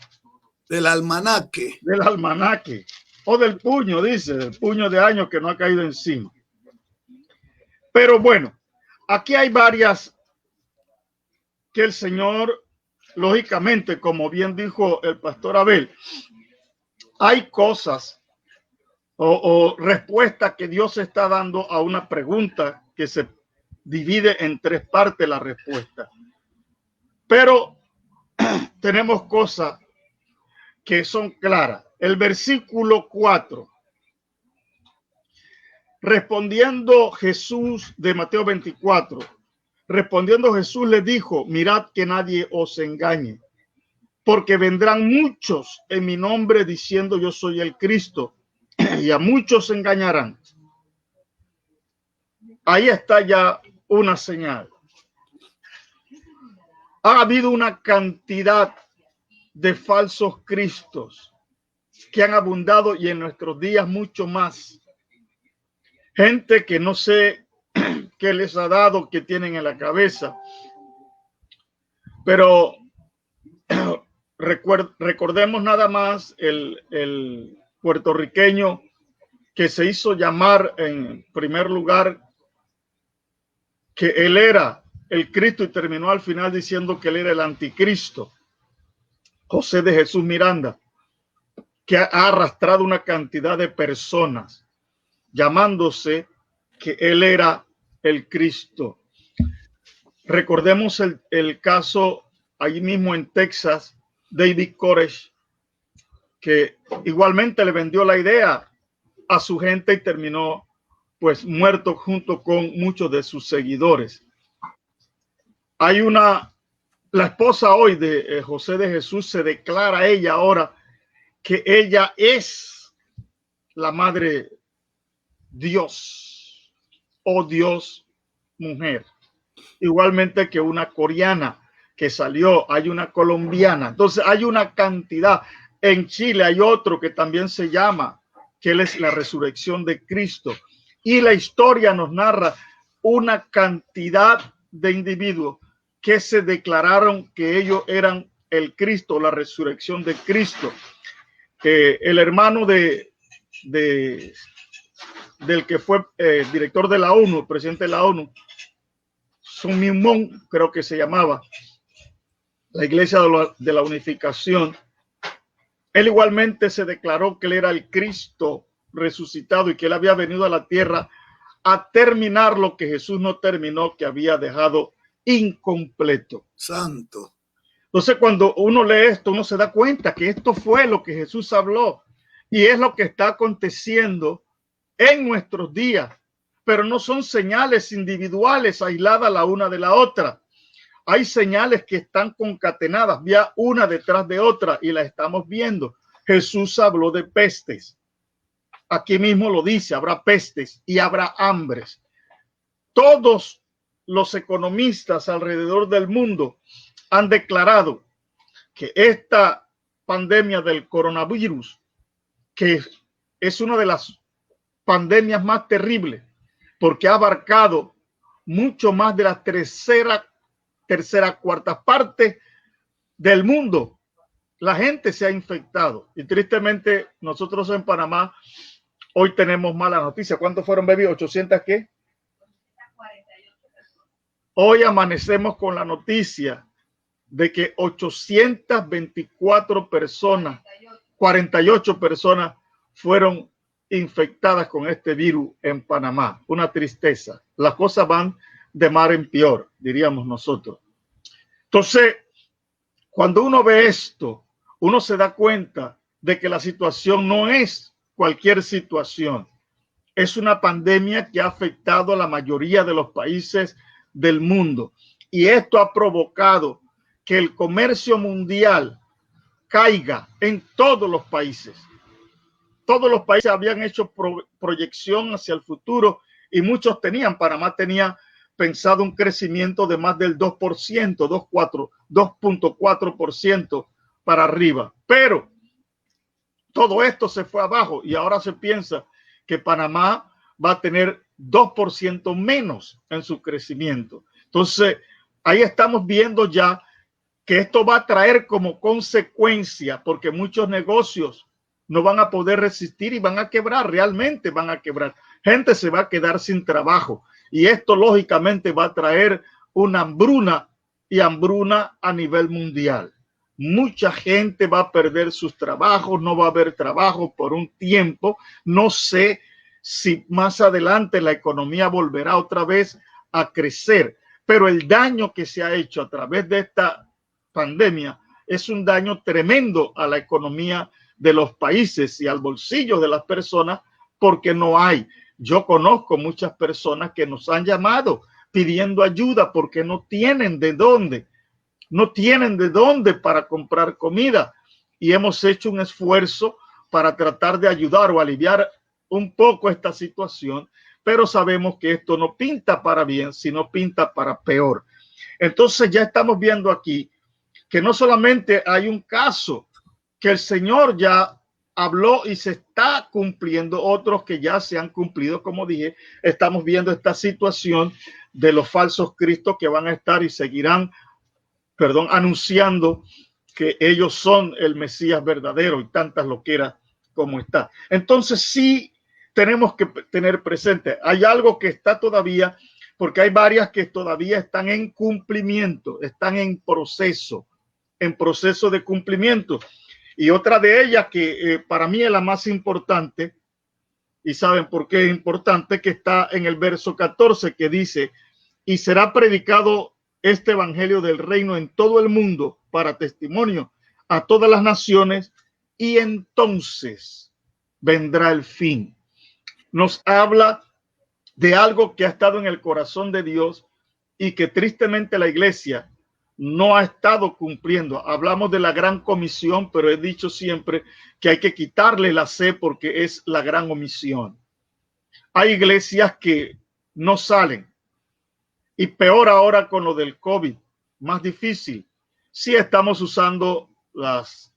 C: Del almanaque.
D: del almanaque o del puño, dice, del puño de años que no ha caído encima. Pero bueno, aquí hay varias que el Señor, lógicamente, como bien dijo el pastor Abel, hay cosas o respuestas que Dios está dando a una pregunta que se divide en tres partes la respuesta. Pero tenemos cosas que son claras. El versículo 4. Respondiendo Jesús, de Mateo 24, respondiendo Jesús le dijo: mirad que nadie os engañe, porque vendrán muchos en mi nombre diciendo yo soy el Cristo, y a muchos engañarán. Ahí está ya una señal. Ha habido una cantidad de falsos cristos que han abundado y en nuestros días mucho más. Gente que no sé qué les ha dado, que tienen en la cabeza. Pero recordemos nada más el puertorriqueño que se hizo llamar en primer lugar que él era el Cristo y terminó al final diciendo que él era el anticristo. José de Jesús Miranda, que ha arrastrado una cantidad de personas llamándose que él era el Cristo. Recordemos el caso allí mismo en Texas, David Koresh, que igualmente le vendió la idea a su gente y terminó pues muerto junto con muchos de sus seguidores. Hay la esposa hoy de José de Jesús se declara ella ahora que ella es la madre Dios o Dios mujer. Igualmente que una coreana que salió, hay una colombiana. Entonces hay una cantidad. En Chile hay otro que también se llama que él es la resurrección de Cristo. Y la historia nos narra una cantidad de individuos que se declararon que ellos eran el Cristo, la resurrección de Cristo. El hermano del que fue director de la ONU, presidente de la ONU, Sun Myung Moon, creo que se llamaba, la Iglesia de la Unificación, él igualmente se declaró que él era el Cristo resucitado y que él había venido a la tierra a terminar lo que Jesús no terminó, que había dejado incompleto.
C: Santo.
D: Entonces, cuando uno lee esto, uno se da cuenta que esto fue lo que Jesús habló y es lo que está aconteciendo en nuestros días, pero no son señales individuales aisladas la una de la otra. Hay señales que están concatenadas, ya una detrás de otra, y la estamos viendo. Jesús habló de pestes. Aquí mismo lo dice, habrá pestes y habrá hambres. Todos los economistas alrededor del mundo han declarado que esta pandemia del coronavirus, que es una de las pandemias más terribles, porque ha abarcado mucho más de la tercera cuarta parte del mundo, la gente se ha infectado. Y tristemente nosotros en Panamá hoy tenemos mala noticia. ¿Cuántos fueron, baby? ¿800 qué? Hoy amanecemos con la noticia de que 824 personas, 48 personas fueron infectadas con este virus en Panamá. Una tristeza. Las cosas van de mal en peor, diríamos nosotros. Entonces, cuando uno ve esto, uno se da cuenta de que la situación no es cualquier situación. Es una pandemia que ha afectado a la mayoría de los países del mundo. Y esto ha provocado que el comercio mundial caiga en todos los países. Todos los países habían hecho proyección hacia el futuro y muchos tenían. Panamá tenía pensado un crecimiento de más del 2%, 2.4% para arriba. Pero todo esto se fue abajo y ahora se piensa que Panamá va a tener 2% menos en su crecimiento. Entonces, ahí estamos viendo ya que esto va a traer como consecuencia, porque muchos negocios no van a poder resistir y van a quebrar, realmente van a quebrar. Gente se va a quedar sin trabajo y esto lógicamente va a traer una hambruna y hambruna a nivel mundial. Mucha gente va a perder sus trabajos, no va a haber trabajo por un tiempo. No sé si más adelante la economía volverá otra vez a crecer, pero el daño que se ha hecho a través de esta pandemia es un daño tremendo a la economía de los países y al bolsillo de las personas, porque no hay. Yo conozco muchas personas que nos han llamado pidiendo ayuda porque no tienen de dónde. No tienen de dónde para comprar comida y hemos hecho un esfuerzo para tratar de ayudar o aliviar un poco esta situación, pero sabemos que esto no pinta para bien, sino pinta para peor. Entonces ya estamos viendo aquí que no solamente hay un caso que el Señor ya habló y se está cumpliendo, otros que ya se han cumplido, como dije, estamos viendo esta situación de los falsos cristos que van a estar y seguirán anunciando que ellos son el Mesías verdadero y tantas loqueras como está. Entonces sí tenemos que tener presente, hay algo que está todavía, porque hay varias que todavía están en cumplimiento, están en proceso de cumplimiento. Y otra de ellas que para mí es la más importante, y saben por qué es importante, que está en el verso 14, que dice, y será predicado este evangelio del reino en todo el mundo para testimonio a todas las naciones y entonces vendrá el fin. Nos habla de algo que ha estado en el corazón de Dios y que tristemente la iglesia no ha estado cumpliendo. Hablamos de la gran comisión, pero he dicho siempre que hay que quitarle la C porque es la gran omisión. Hay iglesias que no salen. Y peor ahora con lo del COVID, más difícil. Sí estamos usando las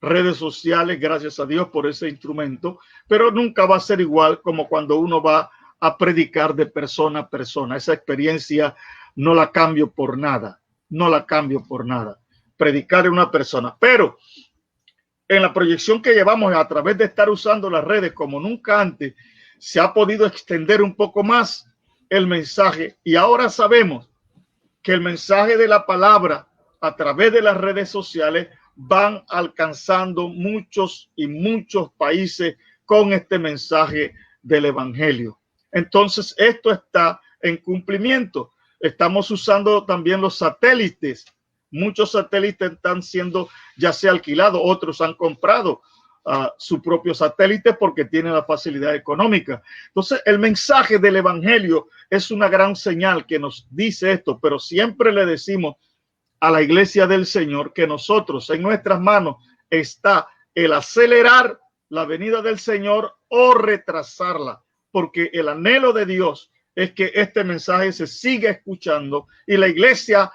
D: redes sociales, gracias a Dios por ese instrumento, pero nunca va a ser igual como cuando uno va a predicar de persona a persona. Esa experiencia no la cambio por nada, no la cambio por nada. Predicar en una persona, pero en la proyección que llevamos a través de estar usando las redes como nunca antes, se ha podido extender un poco más el mensaje y ahora sabemos que el mensaje de la palabra a través de las redes sociales van alcanzando muchos y muchos países con este mensaje del evangelio. Entonces esto está en cumplimiento. Estamos usando también los satélites. Muchos satélites están siendo ya sea alquilados, otros han comprado su propio satélite porque tiene la facilidad económica. Entonces el mensaje del evangelio es una gran señal que nos dice esto, pero siempre le decimos a la iglesia del Señor que nosotros en nuestras manos está el acelerar la venida del Señor o retrasarla, porque el anhelo de Dios es que este mensaje se siga escuchando y la iglesia,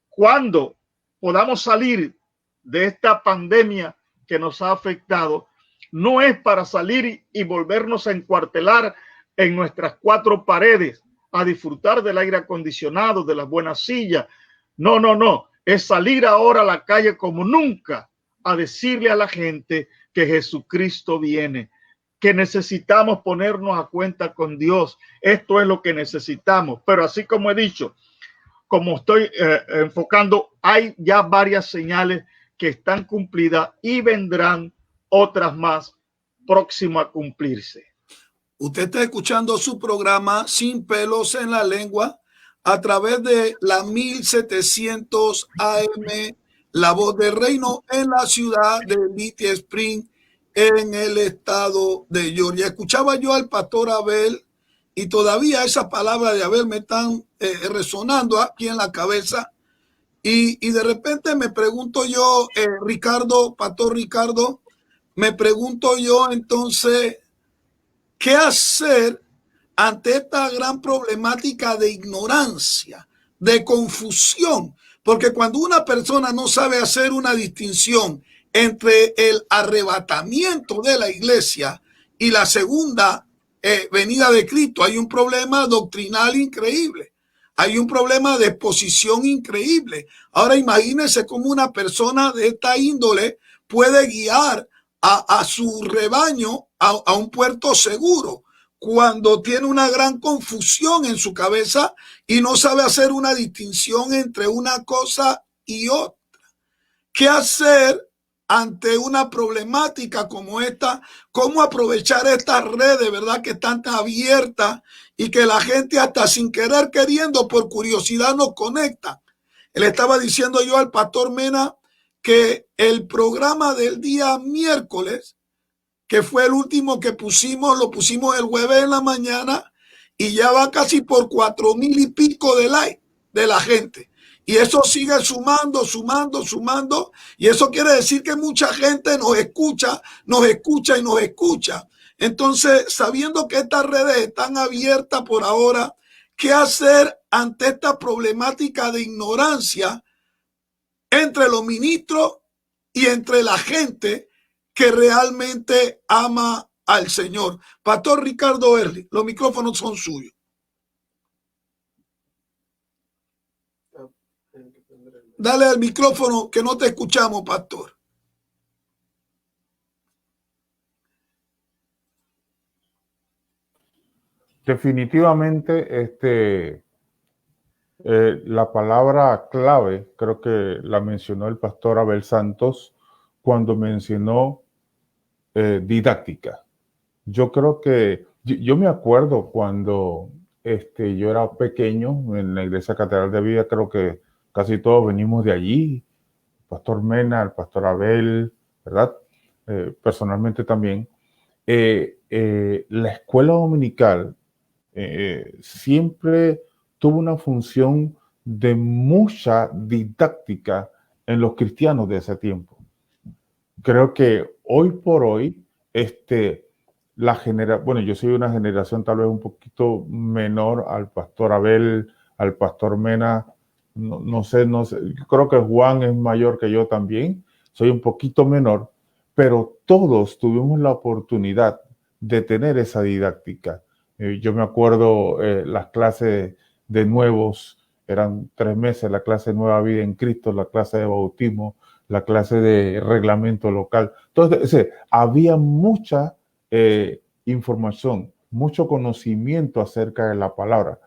D: cuando podamos salir de esta pandemia que nos ha afectado, no es para salir y volvernos a encuartelar en nuestras cuatro paredes a disfrutar del aire acondicionado, de las buenas sillas. No, es salir ahora a la calle como nunca a decirle a la gente que Jesucristo viene, que necesitamos ponernos a cuenta con Dios. Esto es lo que necesitamos. Pero así como he dicho, como estoy enfocando, hay ya varias señales que están cumplidas y vendrán otras más próximas a cumplirse.
C: Usted está escuchando su programa Sin Pelos en la Lengua a través de la 1700 AM, La Voz del Reino, en la ciudad de Little Spring, en el estado de Georgia. Escuchaba yo al pastor Abel y todavía esas palabras de Abel me están resonando aquí en la cabeza. Y de repente me pregunto yo, Ricardo, pastor Ricardo, me pregunto yo entonces, ¿qué hacer ante esta gran problemática de ignorancia, de confusión? Porque cuando una persona no sabe hacer una distinción entre el arrebatamiento de la iglesia y la segunda venida de Cristo, hay un problema doctrinal increíble. Hay un problema de exposición increíble. Ahora imagínense cómo una persona de esta índole puede guiar a su rebaño a un puerto seguro cuando tiene una gran confusión en su cabeza y no sabe hacer una distinción entre una cosa y otra. ¿Qué hacer ante una problemática como esta? ¿Cómo aprovechar estas redes, verdad, que están tan abiertas y que la gente hasta sin querer queriendo por curiosidad nos conecta? Le estaba diciendo yo al pastor Mena que el programa del día miércoles, que fue el último que pusimos, lo pusimos el jueves en la mañana y ya va casi por 4,000 y pico de likes de la gente. Y eso sigue sumando. Y eso quiere decir que mucha gente nos escucha. Entonces, sabiendo que estas redes están abiertas por ahora, ¿qué hacer ante esta problemática de ignorancia entre los ministros y entre la gente que realmente ama al Señor? Pastor Ricardo Early, los micrófonos son suyos. Dale al micrófono que no te escuchamos, pastor.
F: Definitivamente, la palabra clave, creo que la mencionó el pastor Abel Santos cuando mencionó didáctica. Yo creo que, yo me acuerdo cuando yo era pequeño en la Iglesia Catedral de Vida, creo que casi todos venimos de allí, el pastor Mena, el pastor Abel, ¿verdad? Personalmente también. La escuela dominical siempre tuvo una función de mucha didáctica en los cristianos de ese tiempo. Creo que hoy por hoy, bueno, yo soy una generación tal vez un poquito menor al pastor Abel, al pastor Mena, no sé, creo que Juan es mayor que yo también, soy un poquito menor, pero todos tuvimos la oportunidad de tener esa didáctica. Yo me acuerdo las clases de nuevos, eran 3 meses, la clase de Nueva Vida en Cristo, la clase de bautismo, la clase de reglamento local. Entonces, había mucha información, mucho conocimiento acerca de la palabra.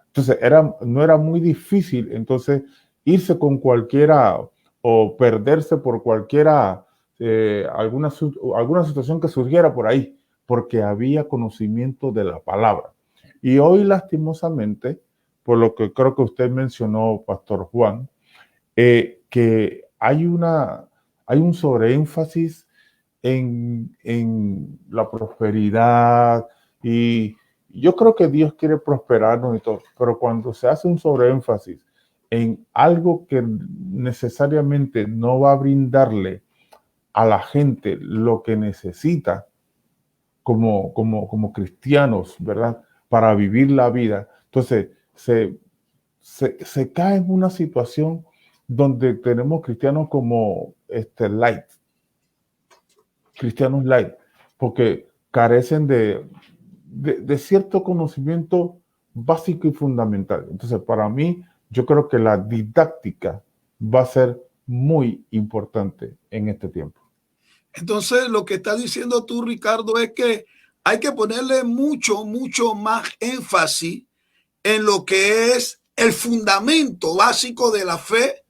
F: Entonces, no era muy difícil entonces irse con cualquiera o perderse por cualquiera, alguna situación que surgiera por ahí, porque había conocimiento de la palabra. Y hoy, lastimosamente, por lo que creo que usted mencionó, Pastor Juan, que hay un sobreénfasis en la prosperidad, y yo creo que Dios quiere prosperarnos y todo, pero cuando se hace un sobreénfasis en algo que necesariamente no va a brindarle a la gente lo que necesita como cristianos, ¿verdad? Para vivir la vida, entonces se cae en una situación donde tenemos cristianos como light, cristianos light, porque carecen de cierto conocimiento básico y fundamental. Entonces, para mí, yo creo que la didáctica va a ser muy importante en este tiempo.
C: Entonces, lo que está diciendo tú, Ricardo, es que hay que ponerle mucho más énfasis en lo que es el fundamento básico de la fe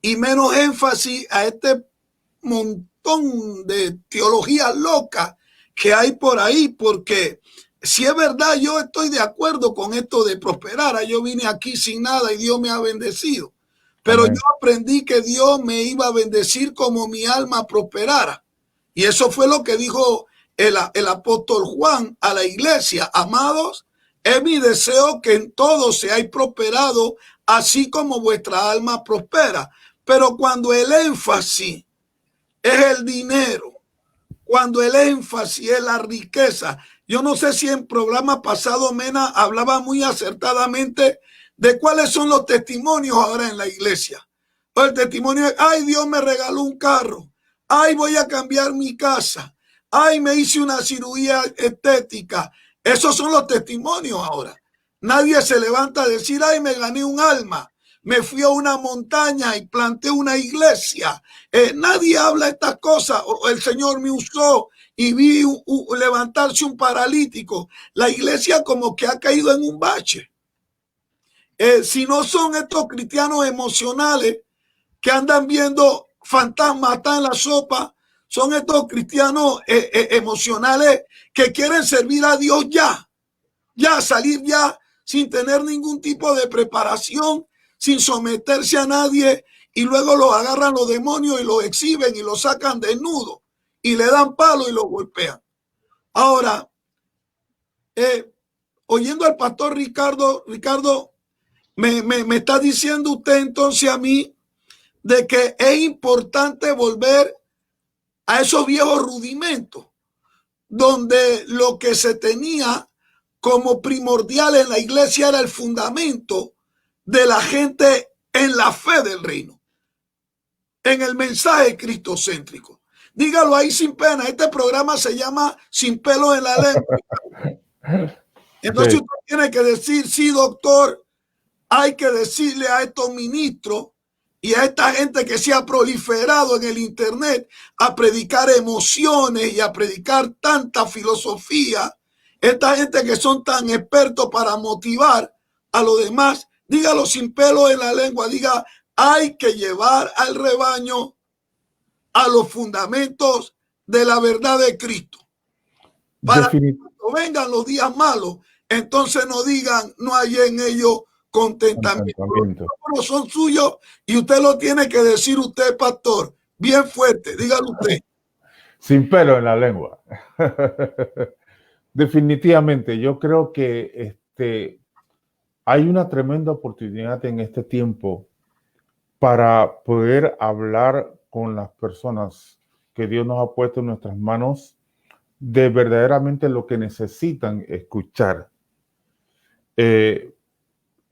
C: y menos énfasis a este montón de teologías locas que hay por ahí, porque si es verdad, yo estoy de acuerdo con esto de prosperar. Yo vine aquí sin nada y Dios me ha bendecido, pero
F: Amén.
C: yo aprendí que Dios me iba a bendecir como mi alma prosperara. Y eso fue lo que dijo el apóstol Juan a la iglesia. Amados, es mi deseo que en todo seáis prosperados, así como vuestra alma prospera. Pero cuando el énfasis es el dinero, cuando el énfasis es la riqueza, yo no sé si en programa pasado Mena hablaba muy acertadamente de cuáles son los testimonios ahora en la iglesia. El testimonio es, ay, Dios me regaló un carro, ay, voy a cambiar mi casa, ay, me hice una cirugía estética. Esos son los testimonios ahora. Nadie se levanta a decir, ay, me gané un alma, me fui a una montaña y planté una iglesia. Nadie habla estas cosas. El Señor me usó y vi levantarse un paralítico. La iglesia como que ha caído en un bache. Si no son estos cristianos emocionales que andan viendo fantasmas hasta en la sopa, son estos cristianos emocionales que quieren servir a Dios ya salir ya sin tener ningún tipo de preparación, sin someterse a nadie, y luego los agarran los demonios y los exhiben y los sacan desnudo y le dan palo y los golpean. Ahora, oyendo al pastor Ricardo, me está diciendo usted entonces a mí de que es importante volver a esos viejos rudimentos, donde lo que se tenía como primordial en la iglesia era el fundamento de la gente en la fe del reino, en el mensaje cristocéntrico. Dígalo ahí sin pena. Este programa se llama Sin Pelos en la Lengua. Entonces usted tiene que decir, sí, doctor, hay que decirle a estos ministros y a esta gente que se ha proliferado en el internet a predicar emociones y a predicar tanta filosofía, esta gente que son tan expertos para motivar a los demás, dígalo sin pelo en la lengua, diga, hay que llevar al rebaño a los fundamentos de la verdad de Cristo. Para que cuando vengan los días malos, entonces no digan, no hay en ellos contentamiento. Los son suyos y usted lo tiene que decir usted, pastor, bien fuerte, dígalo usted.
F: Sin pelo en la lengua. Definitivamente, yo creo que hay una tremenda oportunidad en este tiempo para poder hablar con las personas que Dios nos ha puesto en nuestras manos de verdaderamente lo que necesitan escuchar.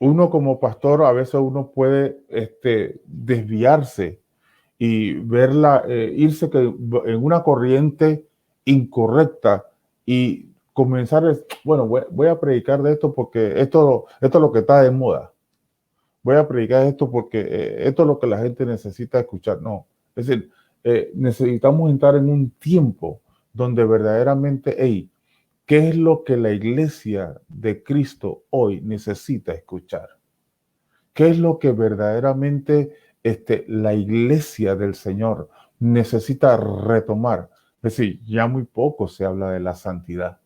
F: Uno como pastor, a veces uno puede desviarse y verla, irse en una corriente incorrecta y comenzar, bueno, voy a predicar de esto porque esto es lo que está de moda. Voy a predicar esto porque esto es lo que la gente necesita escuchar. No, es decir, necesitamos entrar en un tiempo donde verdaderamente, ¿qué es lo que la iglesia de Cristo hoy necesita escuchar? ¿Qué es lo que verdaderamente la iglesia del Señor necesita retomar? Es decir, ya muy poco se habla de la santidad.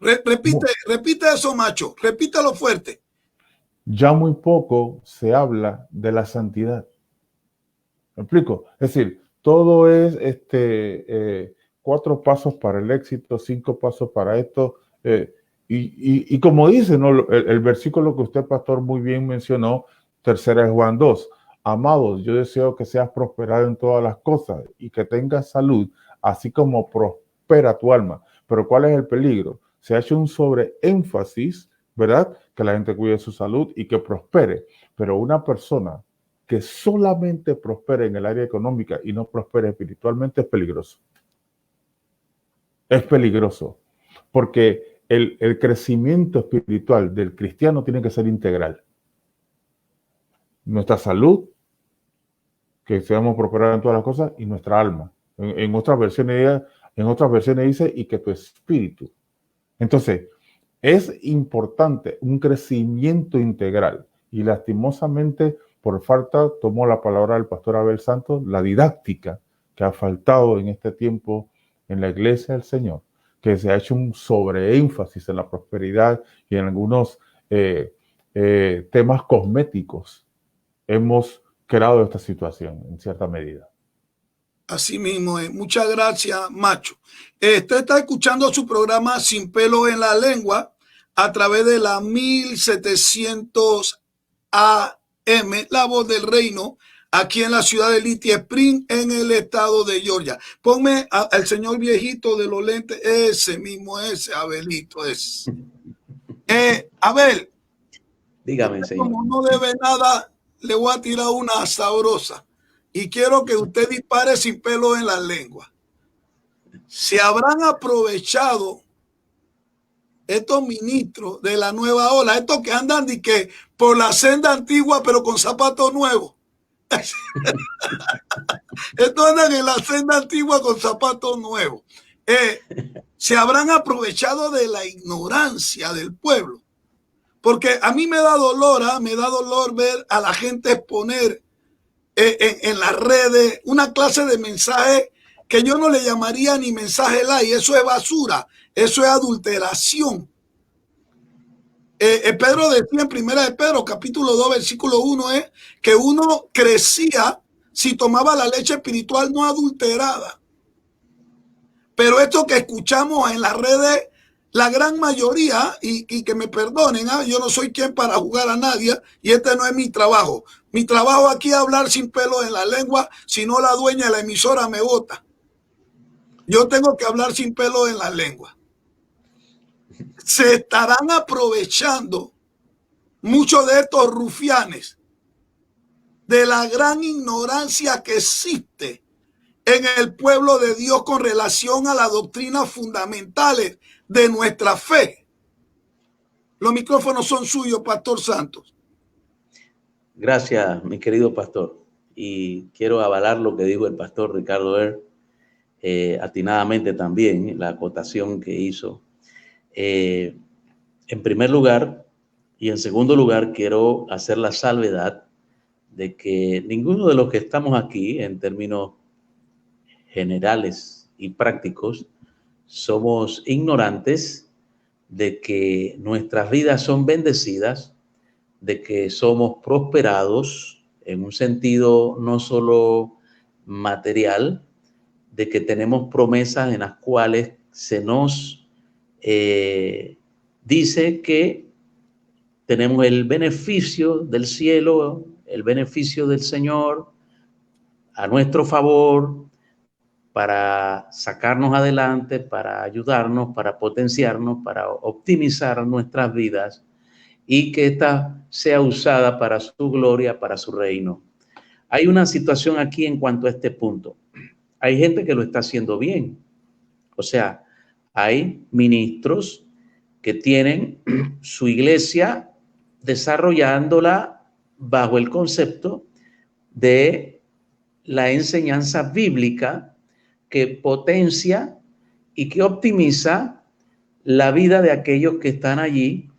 C: Repite eso, macho. Repítalo fuerte.
F: Ya muy poco se habla de la santidad. ¿Me explico? Es decir, todo es 4 pasos para el éxito, 5 pasos para esto. Y como dice, ¿no? el versículo que usted, pastor, muy bien mencionó, 3 Juan 2. Amados, yo deseo que seas prosperado en todas las cosas y que tengas salud, así como prospera tu alma. Pero ¿cuál es el peligro? Se ha hecho un sobreénfasis, ¿verdad? Que la gente cuide su salud y que prospere. Pero una persona que solamente prospere en el área económica y no prospere espiritualmente es peligroso. Es peligroso. Porque el crecimiento espiritual del cristiano tiene que ser integral. Nuestra salud, que seamos prosperados en todas las cosas, y nuestra alma. En otras versiones dice, y que tu espíritu. Entonces, es importante un crecimiento integral, y lastimosamente, por falta, tomó la palabra del pastor Abel Santos, la didáctica que ha faltado en este tiempo en la iglesia del Señor, que se ha hecho un sobreénfasis en la prosperidad y en algunos temas cosméticos. Hemos creado esta situación en cierta medida.
C: Así mismo es. Muchas gracias, Macho. Usted está escuchando su programa Sin Pelo en la Lengua a través de la 1700 AM, La Voz del Reino, aquí en la ciudad de Little Spring, en el estado de Georgia. Ponme al señor viejito de los lentes, ese mismo, ese, Abelito, ese. Abel.
G: Dígame, señor.
C: Como no debe nada, le voy a tirar una sabrosa. Y quiero que usted dispare sin pelo en la lengua. Se habrán aprovechado estos ministros de la nueva ola, estos que andan de que por la senda antigua, pero con zapatos nuevos. Estos andan en la senda antigua con zapatos nuevos. Se habrán aprovechado de la ignorancia del pueblo. Porque a mí me da dolor ver a la gente exponer en las redes una clase de mensaje que yo no le llamaría ni mensaje light. Eso es basura, eso es adulteración. Pedro decía en Primera de Pedro, capítulo 2, versículo 1, es que uno crecía si tomaba la leche espiritual no adulterada. Pero esto que escuchamos en las redes, la gran mayoría, y que me perdonen, yo no soy quien para jugar a nadie, y este no es mi trabajo. Mi trabajo aquí es hablar sin pelo en la lengua, si no la dueña de la emisora me vota. Yo tengo que hablar sin pelo en la lengua. Se estarán aprovechando muchos de estos rufianes de la gran ignorancia que existe en el pueblo de Dios con relación a las doctrinas fundamentales de nuestra fe. Los micrófonos son suyos, Pastor Santos.
G: Gracias, mi querido pastor. Y quiero avalar lo que dijo el pastor Ricardo atinadamente también, la acotación que hizo. En primer lugar, y en segundo lugar, quiero hacer la salvedad de que ninguno de los que estamos aquí, en términos generales y prácticos, somos ignorantes de que nuestras vidas son bendecidas, de que somos prosperados en un sentido no solo material, de que tenemos promesas en las cuales se nos dice que tenemos el beneficio del cielo, el beneficio del Señor a nuestro favor para sacarnos adelante, para ayudarnos, para potenciarnos, para optimizar nuestras vidas y que esta sea usada para su gloria, para su reino. Hay una situación aquí en cuanto a este punto. Hay gente que lo está haciendo bien. O sea, hay ministros que tienen su iglesia desarrollándola bajo el concepto de la enseñanza bíblica que potencia y que optimiza la vida de aquellos que están allí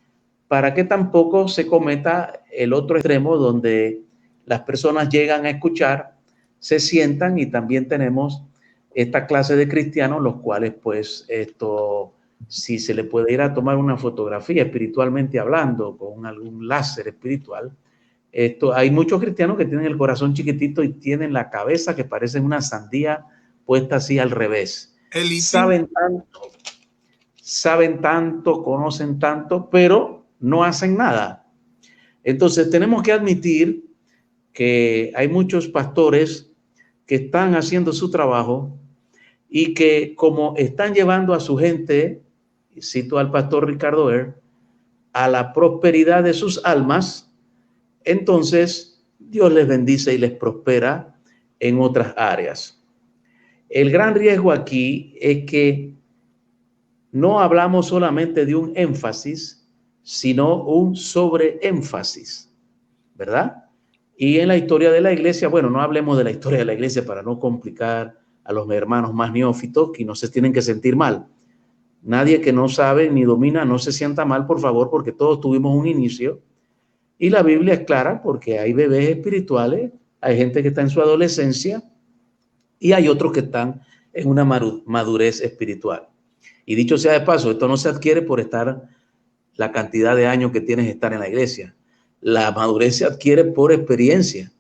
G: para que tampoco se cometa el otro extremo donde las personas llegan a escuchar, se sientan y también tenemos esta clase de cristianos, los cuales pues esto, si se le puede ir a tomar una fotografía espiritualmente hablando con algún láser espiritual, hay muchos cristianos que tienen el corazón chiquitito y tienen la cabeza que parece una sandía puesta así al revés. Saben tanto, conocen tanto, pero no hacen nada. Entonces tenemos que admitir que hay muchos pastores que están haciendo su trabajo y que como están llevando a su gente, cito al pastor Ricardo a la prosperidad de sus almas, entonces Dios les bendice y les prospera en otras áreas. El gran riesgo aquí es que no hablamos solamente de un énfasis, sino un sobreénfasis, ¿verdad? Y en la historia de la iglesia, bueno, no hablemos de la historia de la iglesia para no complicar a los hermanos más neófitos que no se tienen que sentir mal. Nadie que no sabe ni domina no se sienta mal, por favor, porque todos tuvimos un inicio. Y la Biblia es clara porque hay bebés espirituales, hay gente que está en su adolescencia y hay otros que están en una madurez espiritual. Y dicho sea de paso, esto no se adquiere por estar la cantidad de años que tienes de estar en la iglesia. La madurez se adquiere por experiencia.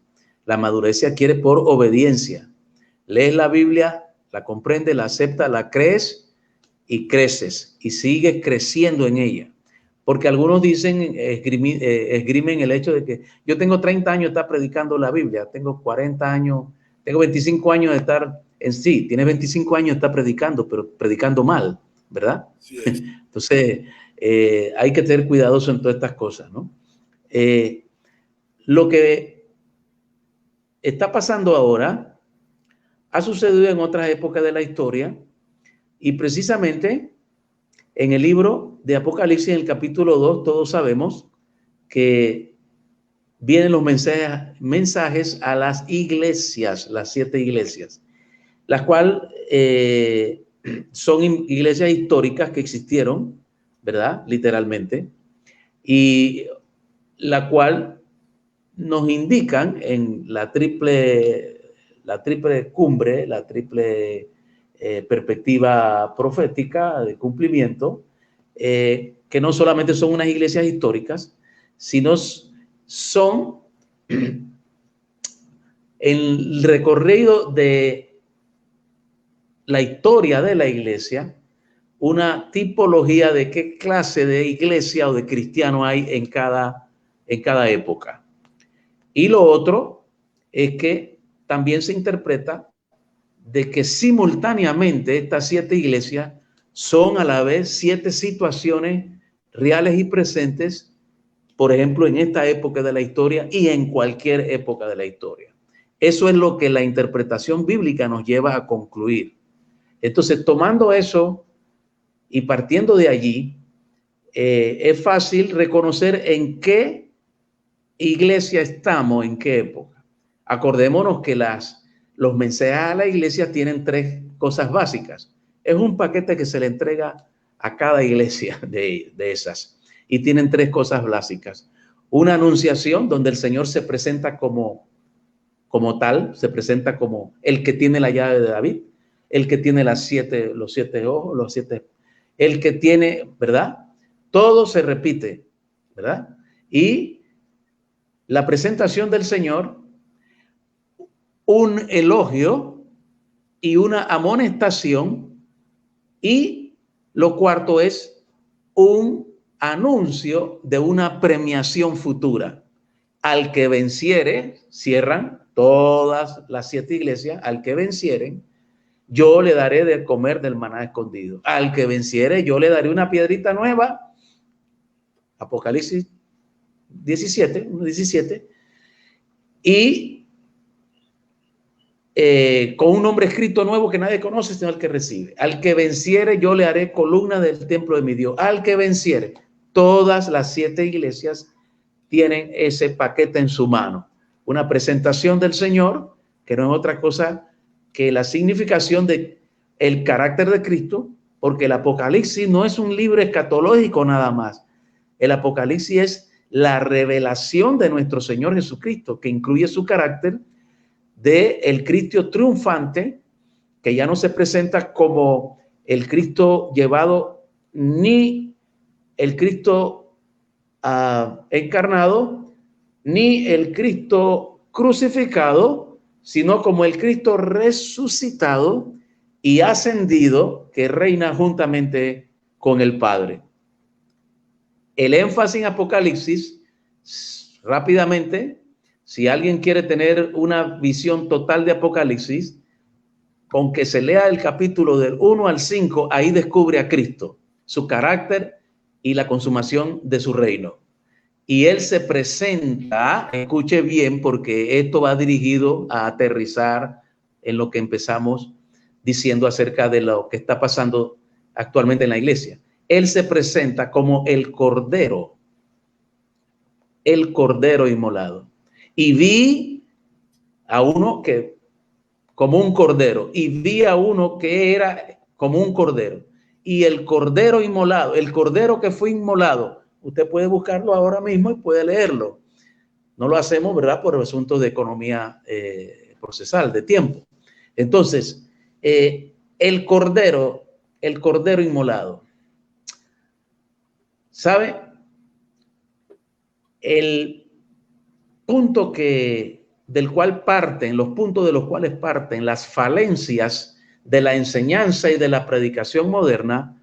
G: La madurez se adquiere por obediencia. Lees la Biblia, la comprendes, la aceptas, la crees y creces y sigues creciendo en ella. Porque algunos dicen, esgrimen el hecho de que yo tengo 30 años de estar predicando la Biblia, tengo 40 años, tengo 25 años de estar en sí, tienes 25 años de estar predicando, pero predicando mal, ¿verdad?
C: Sí es.
G: Entonces, hay que tener cuidadoso en todas estas cosas, ¿no? Lo que está pasando ahora ha sucedido en otras épocas de la historia y precisamente en el libro de Apocalipsis, en el capítulo 2, todos sabemos que vienen los mensajes a las iglesias, las 7 iglesias, las cuales son iglesias históricas que existieron, ¿verdad? Literalmente, y la cual nos indican en la triple cumbre, la triple perspectiva profética de cumplimiento, que no solamente son unas iglesias históricas, sino son el recorrido de la historia de la iglesia, una tipología de qué clase de iglesia o de cristiano hay en cada época. Y lo otro es que también se interpreta de que simultáneamente estas 7 iglesias son a la vez 7 situaciones reales y presentes, por ejemplo, en esta época de la historia y en cualquier época de la historia. Eso es lo que la interpretación bíblica nos lleva a concluir. Entonces, tomando eso y partiendo de allí, es fácil reconocer en qué iglesia estamos, en qué época. Acordémonos que los mensajes a la iglesia tienen 3 cosas básicas. Es un paquete que se le entrega a cada iglesia de esas. Y tienen 3 cosas básicas. Una anunciación donde el Señor se presenta como tal, se presenta como el que tiene la llave de David, el que tiene los 7 ojos, el que tiene, ¿verdad? Todo se repite, ¿verdad? Y la presentación del Señor, un elogio y una amonestación, y lo cuarto es un anuncio de una premiación futura. Al que venciere, cierran todas las 7 iglesias, al que vencieren, yo le daré de comer del maná escondido. Al que venciere, yo le daré una piedrita nueva. Apocalipsis 17, y con un nombre escrito nuevo que nadie conoce sino el que recibe. Al que venciere, yo le haré columna del templo de mi Dios. Al que venciere, todas las 7 iglesias tienen ese paquete en su mano. Una presentación del Señor, que no es otra cosa que la significación de el carácter de Cristo, porque el Apocalipsis no es un libro escatológico nada más. El Apocalipsis es la revelación de nuestro Señor Jesucristo, que incluye su carácter de el Cristo triunfante, que ya no se presenta como el Cristo llevado, ni el Cristo encarnado, ni el Cristo crucificado, sino como el Cristo resucitado y ascendido, que reina juntamente con el Padre. El énfasis en Apocalipsis, rápidamente, si alguien quiere tener una visión total de Apocalipsis, con que se lea el capítulo del 1 al 5, ahí descubre a Cristo, su carácter y la consumación de su reino. Y él se presenta, escuche bien, porque esto va dirigido a aterrizar en lo que empezamos diciendo acerca de lo que está pasando actualmente en la iglesia. Él se presenta como el cordero inmolado. y vi a uno que como un cordero, y vi a uno que era como un cordero, y el cordero inmolado, el cordero que fue inmolado, usted puede buscarlo ahora mismo y puede leerlo. No lo hacemos, ¿verdad?, por asuntos de economía procesal, de tiempo. Entonces, el cordero inmolado, ¿sabe? El punto del cual parten, los puntos de los cuales parten las falencias de la enseñanza y de la predicación moderna,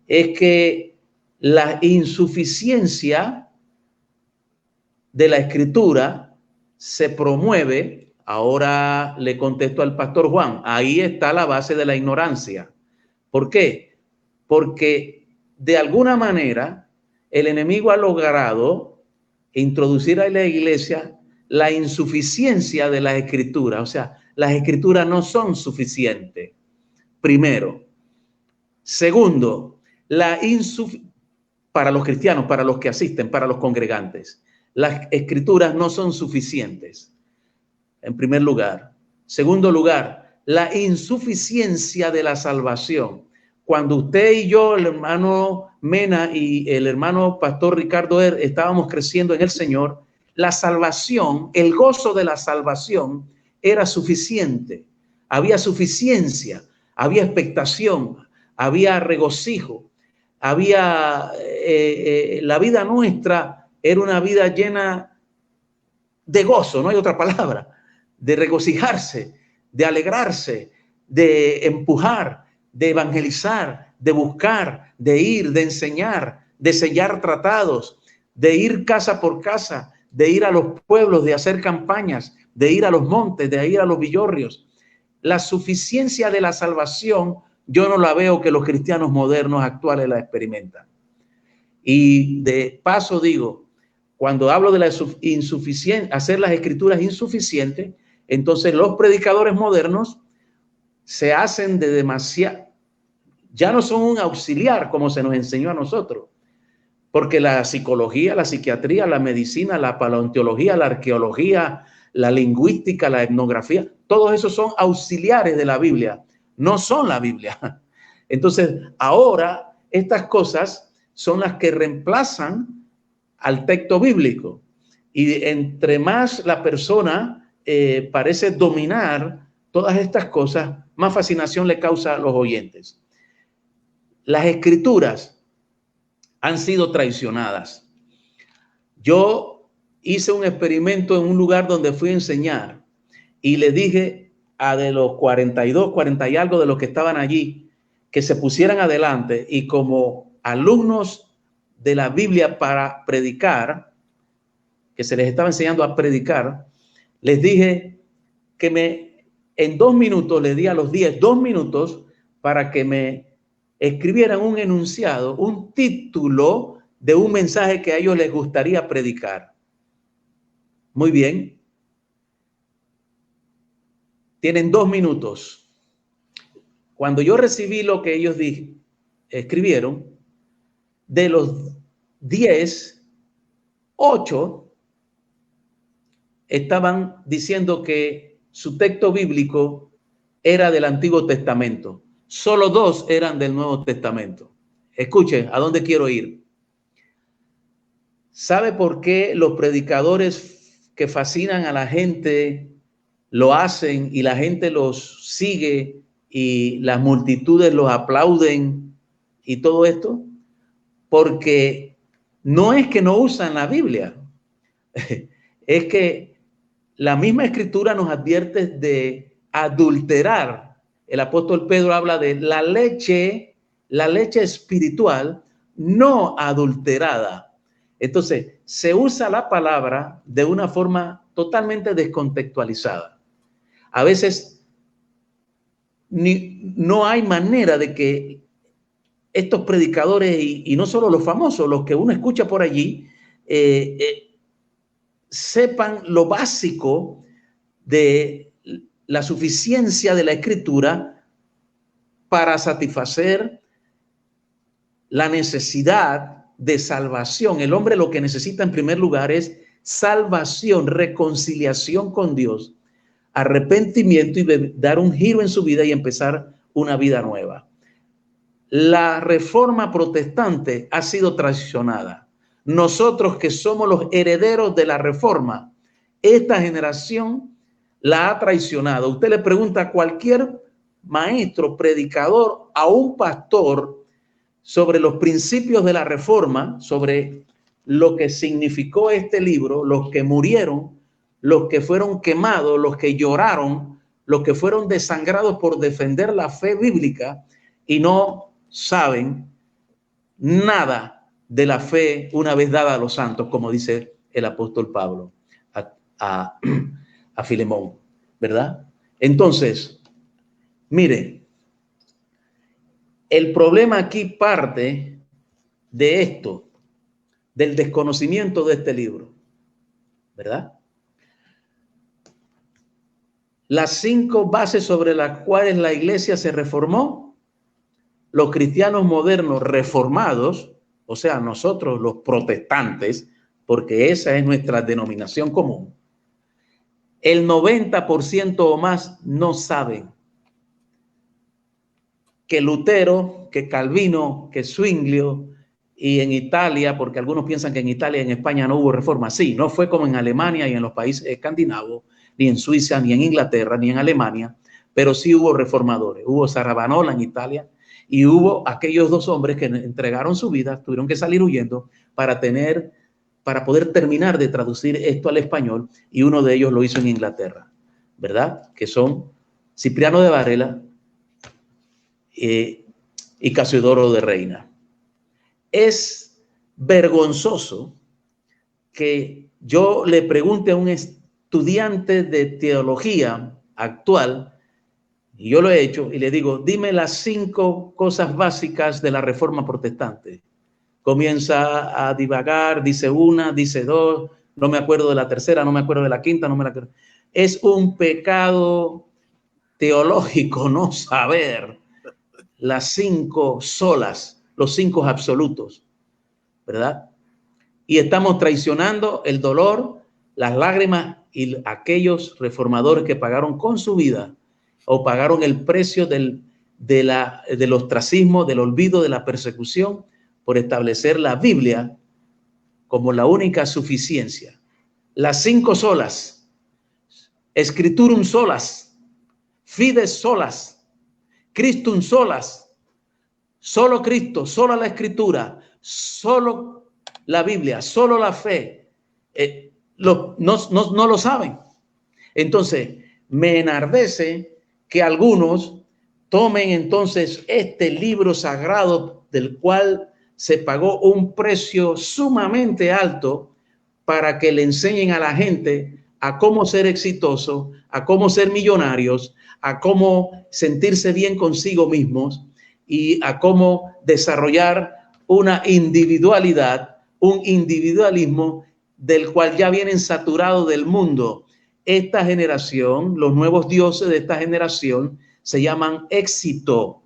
G: es que la insuficiencia de la escritura se promueve. Ahora le contesto al pastor Juan, ahí está la base de la ignorancia. ¿Por qué? Porque de alguna manera el enemigo ha logrado introducir a la iglesia la insuficiencia de las escrituras. O sea, las escrituras no son suficientes. Primero. Segundo, para los cristianos, para los que asisten, para los congregantes, las escrituras no son suficientes. En primer lugar. Segundo lugar, la insuficiencia de la salvación. Cuando usted y yo, el hermano Mena y el hermano pastor Ricardo estábamos creciendo en el Señor, la salvación, el gozo de la salvación era suficiente. Había suficiencia, había expectación, había regocijo, había la vida nuestra era una vida llena de gozo, no hay otra palabra, de regocijarse, de alegrarse, de empujar, de evangelizar, de buscar, de ir, de enseñar, de sellar tratados, de ir casa por casa, de ir a los pueblos, de hacer campañas, de ir a los montes, de ir a los villorrios. La suficiencia de la salvación yo no la veo que los cristianos modernos actuales la experimentan. Y de paso digo, cuando hablo de la insuficiencia, hacer las escrituras insuficientes, entonces los predicadores modernos se hacen de demasiado, ya no son un auxiliar como se nos enseñó a nosotros, porque la psicología, la psiquiatría, la medicina, la paleontología, la arqueología, la lingüística, la etnografía, todos esos son auxiliares de la Biblia, no son la Biblia. Entonces, ahora estas cosas son las que reemplazan al texto bíblico. Y entre más la persona parece dominar todas estas cosas, más fascinación le causa a los oyentes. Las escrituras han sido traicionadas. Yo hice un experimento en un lugar donde fui a enseñar y le dije a de los 42, 40 y algo de los que estaban allí que se pusieran adelante y como alumnos de la Biblia para predicar, que se les estaba enseñando a predicar, les dije que en 2 minutos, les di a los 10 2 minutos para que me escribieran un enunciado, un título de un mensaje que a ellos les gustaría predicar. Muy bien. Tienen 2 minutos. Cuando yo recibí lo que ellos escribieron, de los 10, 8 estaban diciendo que su texto bíblico era del Antiguo Testamento. Solo 2 eran del Nuevo Testamento. Escuchen, ¿a dónde quiero ir? ¿Sabe por qué los predicadores que fascinan a la gente lo hacen y la gente los sigue y las multitudes los aplauden y todo esto? Porque no es que no usan la Biblia, es que la misma escritura nos advierte de adulterar. El apóstol Pedro habla de la leche espiritual no adulterada. Entonces, se usa la palabra de una forma totalmente descontextualizada. A veces no hay manera de que estos predicadores, y no solo los famosos, los que uno escucha por allí, sepan lo básico de la suficiencia de la escritura para satisfacer la necesidad de salvación. El hombre lo que necesita en primer lugar es salvación, reconciliación con Dios, arrepentimiento y dar un giro en su vida y empezar una vida nueva. La reforma protestante ha sido traicionada. Nosotros que somos los herederos de la reforma, esta generación la ha traicionado. Usted le pregunta a cualquier maestro, predicador, a un pastor sobre los principios de la reforma, sobre lo que significó este libro, los que murieron, los que fueron quemados, los que lloraron, los que fueron desangrados por defender la fe bíblica y no saben nada de la fe una vez dada a los santos, como dice el apóstol Pablo a Filemón, ¿verdad? Entonces, mire, el problema aquí parte de esto, del desconocimiento de este libro, ¿verdad? Las 5 bases sobre las cuales la iglesia se reformó, los cristianos modernos reformados, o sea, nosotros los protestantes, porque esa es nuestra denominación común, el 90% o más no saben que Lutero, que Calvino, que Zwinglio, y en Italia, porque algunos piensan que en Italia y en España no hubo reforma. Sí, no fue como en Alemania y en los países escandinavos, ni en Suiza, ni en Inglaterra, ni en Alemania, pero sí hubo reformadores. Hubo Savonarola en Italia y hubo aquellos 2 hombres que entregaron su vida, tuvieron que salir huyendo para poder terminar de traducir esto al español, y uno de ellos lo hizo en Inglaterra, ¿verdad? Que son Cipriano de Varela y Casiodoro de Reina. Es vergonzoso que yo le pregunte a un estudiante de teología actual, y yo lo he hecho, y le digo, dime las 5 cosas básicas de la reforma protestante. Comienza a divagar, dice una, dice 2, no me acuerdo de la tercera, no me acuerdo de la quinta, no me la acuerdo. Es un pecado teológico no saber las 5 solas, los 5 absolutos, ¿verdad? Y estamos traicionando el dolor, las lágrimas y aquellos reformadores que pagaron con su vida o pagaron el precio del ostracismo, del olvido, de la persecución, por establecer la Biblia como la única suficiencia. Las 5 solas, Scripturum solas, Fides solas, Christum solas, solo Cristo, solo la Escritura, solo la Biblia, solo la fe. No lo saben. Entonces, me enardece que algunos tomen entonces este libro sagrado del cual se pagó un precio sumamente alto para que le enseñen a la gente a cómo ser exitoso, a cómo ser millonarios, a cómo sentirse bien consigo mismos y a cómo desarrollar una individualidad, un individualismo del cual ya vienen saturados del mundo. Esta generación, los nuevos dioses de esta generación se llaman éxito,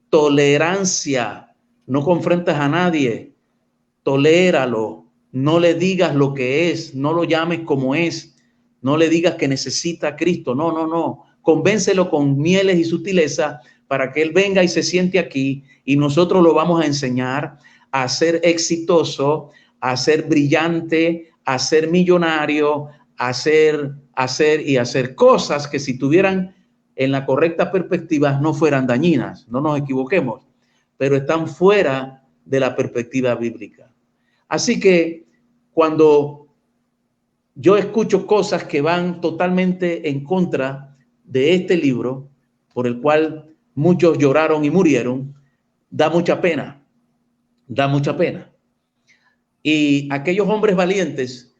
G: tolerancia. No confrontes a nadie, toléralo, no le digas lo que es, no lo llames como es, no le digas que necesita a Cristo, no, convéncelo con mieles y sutileza para que él venga y se siente aquí y nosotros lo vamos a enseñar a ser exitoso, a ser brillante, a ser millonario, a hacer cosas que si tuvieran en la correcta perspectiva no fueran dañinas, no nos equivoquemos, pero están fuera de la perspectiva bíblica. Así que cuando yo escucho cosas que van totalmente en contra de este libro, por el cual muchos lloraron y murieron, da mucha pena, da mucha pena. Y aquellos hombres valientes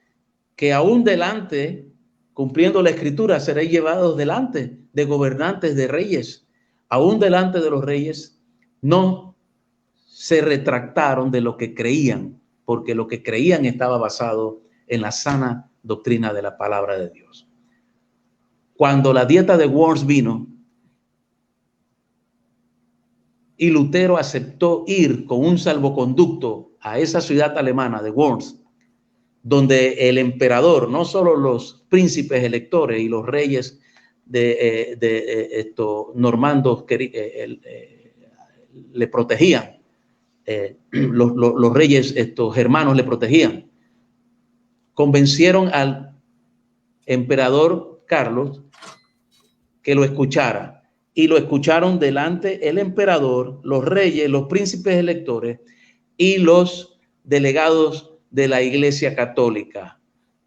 G: que aún delante, cumpliendo la escritura, serán llevados delante de gobernantes, de reyes, aún delante de los reyes, no se retractaron de lo que creían, porque lo que creían estaba basado en la sana doctrina de la palabra de Dios. Cuando la dieta de Worms vino y Lutero aceptó ir con un salvoconducto a esa ciudad alemana de Worms, donde el emperador, no solo los príncipes electores y los reyes de estos normandos le protegían, los reyes estos germanos le protegían, convencieron al emperador Carlos que lo escuchara, y lo escucharon delante el emperador, los reyes, los príncipes electores y los delegados de la Iglesia Católica,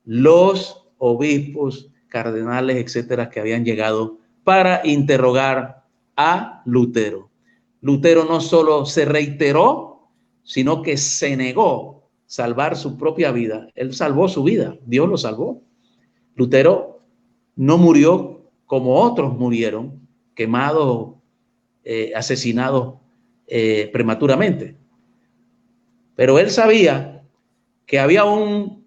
G: los obispos, cardenales, etcétera, que habían llegado para interrogar a Lutero. Lutero no solo se reiteró, sino que se negó a salvar su propia vida. Él salvó su vida, Dios lo salvó. Lutero no murió como otros murieron, quemados, asesinados prematuramente. Pero él sabía que había un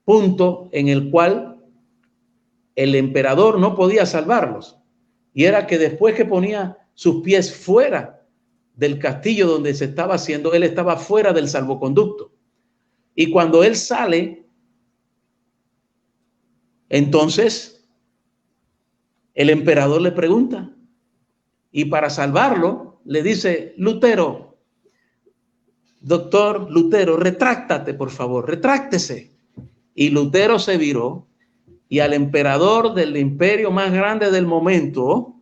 G: punto en el cual el emperador no podía salvarlos, y era que después que ponía sus pies fuera del castillo donde se estaba haciendo, él estaba fuera del salvoconducto. Y cuando él sale, entonces el emperador le pregunta, y para salvarlo le dice: Lutero, doctor Lutero, retráctate, por favor, retráctese. Y Lutero se viró, y al emperador del imperio más grande del momento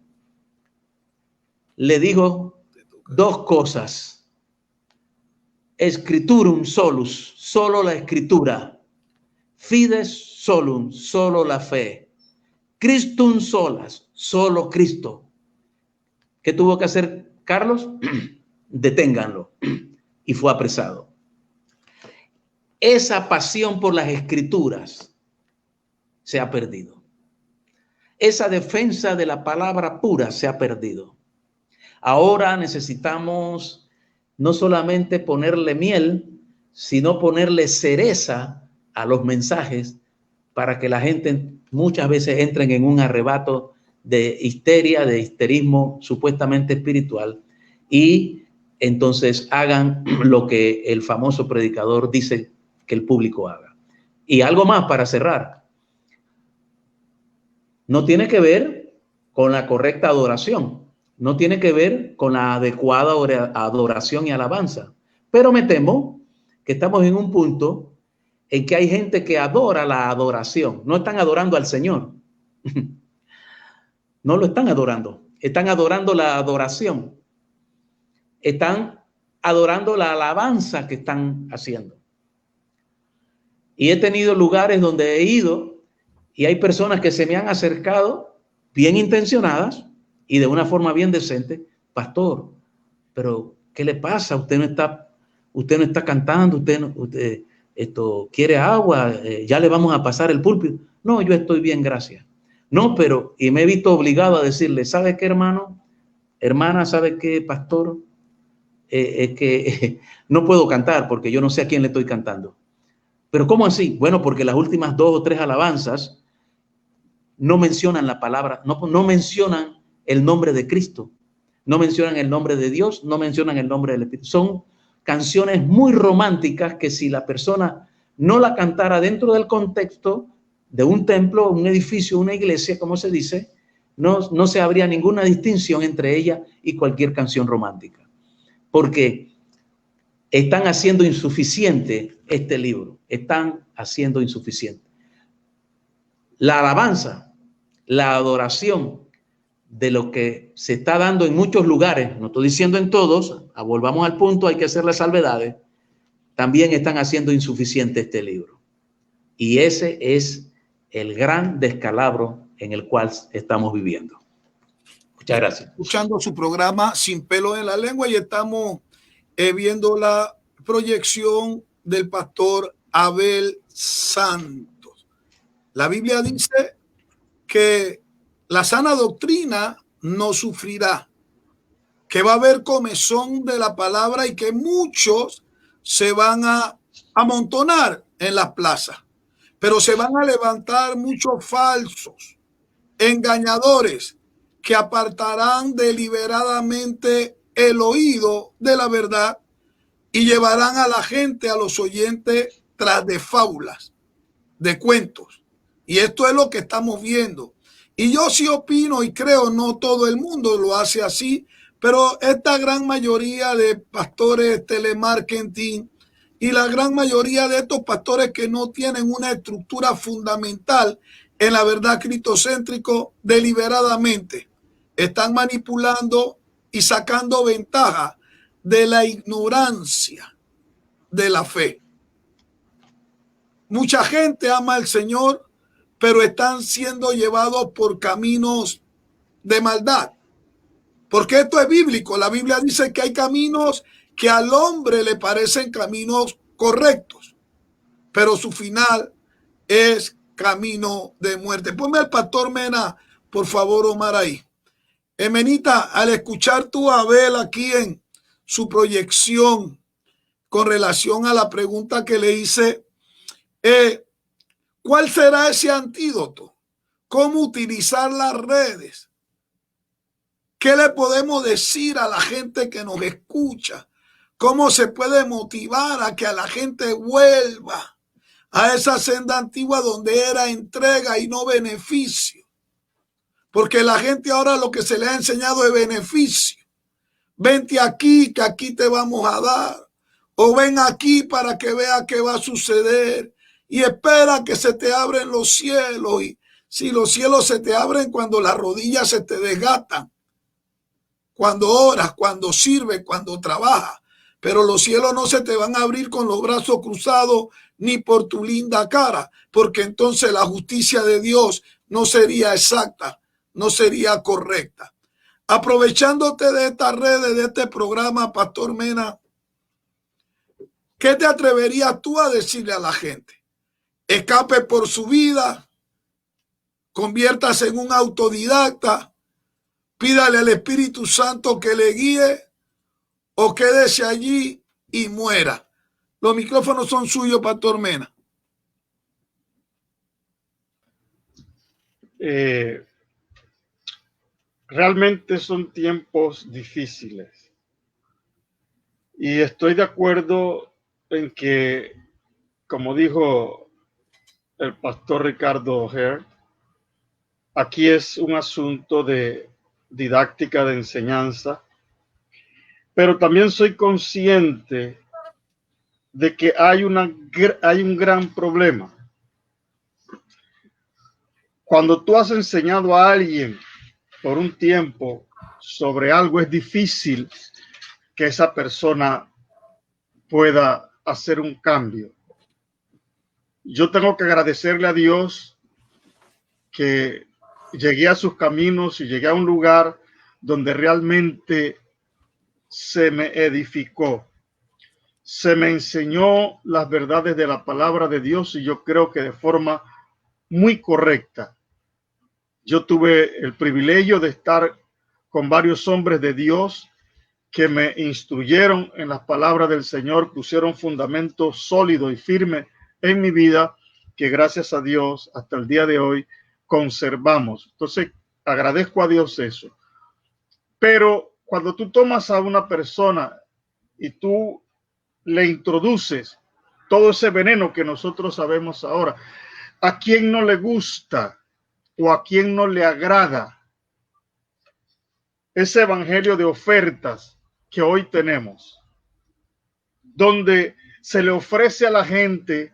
G: le dijo dos cosas: Scripturum solus, solo la escritura; fides solum, solo la fe; Christum solas, solo Cristo. ¿Qué tuvo que hacer Carlos? Deténganlo. Y fue apresado. Esa pasión por las escrituras se ha perdido. Esa defensa de la palabra pura se ha perdido. Ahora necesitamos no solamente ponerle miel, sino ponerle cereza a los mensajes para que la gente muchas veces entren en un arrebato de histeria, de histerismo supuestamente espiritual, y entonces hagan lo que el famoso predicador dice que el público haga. Y algo más para cerrar. No tiene que ver con la correcta adoración, no tiene que ver con la adecuada adoración y alabanza, pero me temo que estamos en un punto en que hay gente que adora la adoración. No están adorando al Señor. No lo están adorando. Están adorando la adoración. Están adorando la alabanza que están haciendo. Y he tenido lugares donde he ido y hay personas que se me han acercado bien intencionadas y de una forma bien decente: pastor, pero ¿qué le pasa? Usted no está cantando, usted quiere agua, ya le vamos a pasar el púlpito. No, yo estoy bien, gracias. No, pero, y me he visto obligado a decirle: ¿sabe qué, hermano? Hermana, ¿sabe qué, pastor? Es que no puedo cantar porque yo no sé a quién le estoy cantando. ¿Pero cómo así? Bueno, porque las últimas 2 o 3 alabanzas no mencionan la palabra, no mencionan el nombre de Cristo, no mencionan el nombre de Dios, no mencionan el nombre del Espíritu. Son canciones muy románticas que si la persona no la cantara dentro del contexto de un templo, un edificio, una iglesia, como se dice, no se habría ninguna distinción entre ella y cualquier canción romántica. Porque están haciendo insuficiente este libro, están haciendo insuficiente. La alabanza, la adoración de lo que se está dando en muchos lugares, no estoy diciendo en todos, volvamos al punto, hay que hacer las salvedades, también están haciendo insuficiente este libro. Y ese es el gran descalabro en el cual estamos viviendo. Muchas gracias.
C: Escuchando su programa Sin Pelos en la Lengua, y estamos viendo la proyección del pastor Abel Santos. La Biblia dice que la sana doctrina no sufrirá, que va a haber comezón de la palabra y que muchos se van a amontonar en las plazas, pero se van a levantar muchos falsos, engañadores, que apartarán deliberadamente el oído de la verdad y llevarán a la gente, a los oyentes, detrás de fábulas, de cuentos. Y esto es lo que estamos viendo. Y yo sí opino y creo, no todo el mundo lo hace así, pero esta gran mayoría de pastores telemarketing y la gran mayoría de estos pastores que no tienen una estructura fundamental en la verdad cristocéntrico, deliberadamente están manipulando y sacando ventaja de la ignorancia de la fe. Mucha gente ama al Señor, pero están siendo llevados por caminos de maldad. Porque esto es bíblico. La Biblia dice que hay caminos que al hombre le parecen caminos correctos, pero su final es camino de muerte. Ponme al pastor Mena, por favor, Omar, ahí. Menita, al escuchar tú a Abel aquí en su proyección con relación a la pregunta que le hice, ¿cuál será ese antídoto? ¿Cómo utilizar las redes? ¿Qué le podemos decir a la gente que nos escucha? ¿Cómo se puede motivar a que a la gente vuelva a esa senda antigua donde era entrega y no beneficio? Porque la gente ahora lo que se le ha enseñado es beneficio. Vente aquí, que aquí te vamos a dar. O ven aquí para que vea qué va a suceder. Y espera que se te abren los cielos. Y si los cielos se te abren cuando las rodillas se te desgastan, cuando oras, cuando sirves, cuando trabajas. Pero los cielos no se te van a abrir con los brazos cruzados ni por tu linda cara, porque entonces la justicia de Dios no sería exacta, no sería correcta. Aprovechándote de estas redes, de este programa, Pastor Mena, ¿qué te atreverías tú a decirle a la gente? Escape por su vida, conviértase en un autodidacta, pídale al Espíritu Santo que le guíe o quédese allí y muera. Los micrófonos son suyos, Pastor Mena.
D: Realmente son tiempos difíciles. Y estoy de acuerdo en que, como dijo el pastor Ricardo Herr, aquí es un asunto de didáctica, de enseñanza, pero también soy consciente de que hay un gran problema. Cuando tú has enseñado a alguien por un tiempo sobre algo, es difícil que esa persona pueda hacer un cambio. Yo tengo que agradecerle a Dios que llegué a sus caminos y llegué a un lugar donde realmente se me edificó. Se me enseñó las verdades de la palabra de Dios y yo creo que de forma muy correcta. Yo tuve el privilegio de estar con varios hombres de Dios que me instruyeron en las palabras del Señor, pusieron fundamentos sólidos y firmes en mi vida, que gracias a Dios hasta el día de hoy conservamos. Entonces, agradezco a Dios eso. Pero cuando tú tomas a una persona y tú le introduces todo ese veneno que nosotros sabemos ahora, ¿a quién no le gusta o a quién no le agrada ese evangelio de ofertas que hoy tenemos, donde se le ofrece a la gente